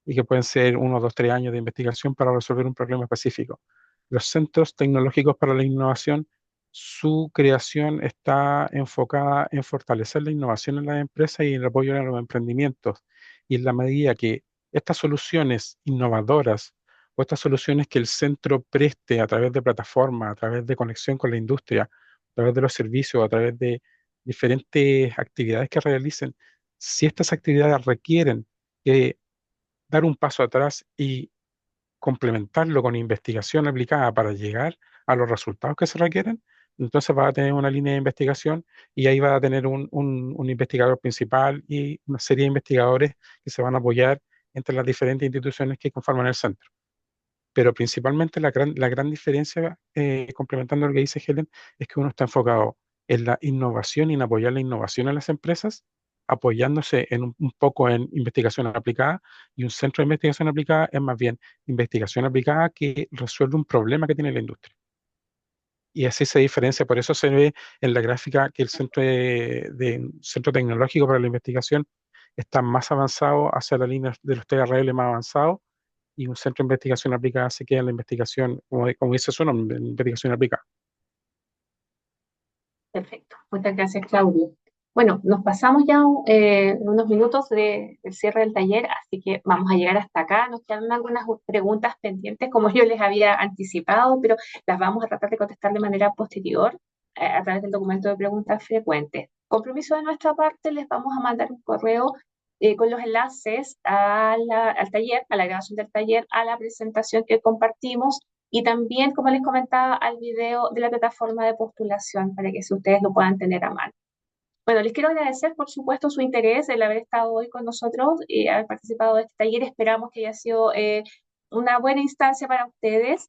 y que pueden ser 1, 2, 3 años de investigación para resolver un problema específico. Los centros tecnológicos para la innovación, su creación está enfocada en fortalecer la innovación en las empresas y en el apoyo a los emprendimientos. Y en la medida que estas soluciones innovadoras o estas soluciones que el centro preste a través de plataformas, a través de conexión con la industria, a través de los servicios, a través de diferentes actividades que realicen, si estas actividades requieren que dar un paso atrás y complementarlo con investigación aplicada para llegar a los resultados que se requieren, entonces va a tener una línea de investigación y ahí va a tener un investigador principal y una serie de investigadores que se van a apoyar entre las diferentes instituciones que conforman el centro. Pero principalmente la gran diferencia, complementando lo que dice Helen, es que uno está enfocado en la innovación y en apoyar la innovación en las empresas, apoyándose en un poco en investigación aplicada, y un centro de investigación aplicada es más bien investigación aplicada que resuelve un problema que tiene la industria. Y así se diferencia, por eso se ve en la gráfica que el centro tecnológico para la investigación está más avanzado hacia la línea de los TRL más avanzados, y un centro de investigación aplicada se queda en la investigación, como dice su nombre, en investigación aplicada. Perfecto. Muchas gracias, Claudio. Bueno, nos pasamos ya unos minutos del cierre del taller, así que vamos a llegar hasta acá. Nos quedan algunas preguntas pendientes, como yo les había anticipado, pero las vamos a tratar de contestar de manera posterior a través del documento de preguntas frecuentes. Compromiso de nuestra parte, les vamos a mandar un correo con los enlaces al taller, a la grabación del taller, a la presentación que compartimos y también, como les comentaba, al video de la plataforma de postulación para que si ustedes lo puedan tener a mano. Bueno, les quiero agradecer, por supuesto, su interés, el haber estado hoy con nosotros y haber participado de este taller. Esperamos que haya sido una buena instancia para ustedes.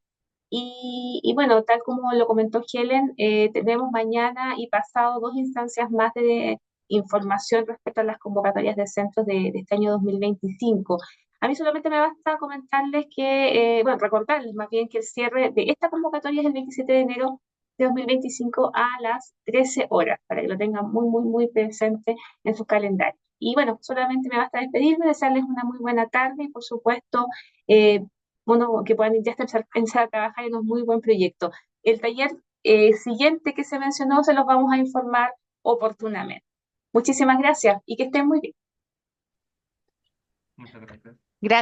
Y bueno, tal como lo comentó Helen, tenemos mañana y pasado 2 instancias más de información respecto a las convocatorias de centros de este año 2025. A mí solamente me basta comentarles que, bueno, recordarles más bien que el cierre de esta convocatoria es el 27 de enero de 2025 a las 13 horas, para que lo tengan muy, muy, muy presente en sus calendarios. Y bueno, solamente me basta despedirme, desearles una muy buena tarde y por supuesto, eh, bueno, que puedan ya empezar a trabajar en un muy buen proyecto. El taller siguiente que se mencionó se los vamos a informar oportunamente. Muchísimas gracias y que estén muy bien. Muchas gracias.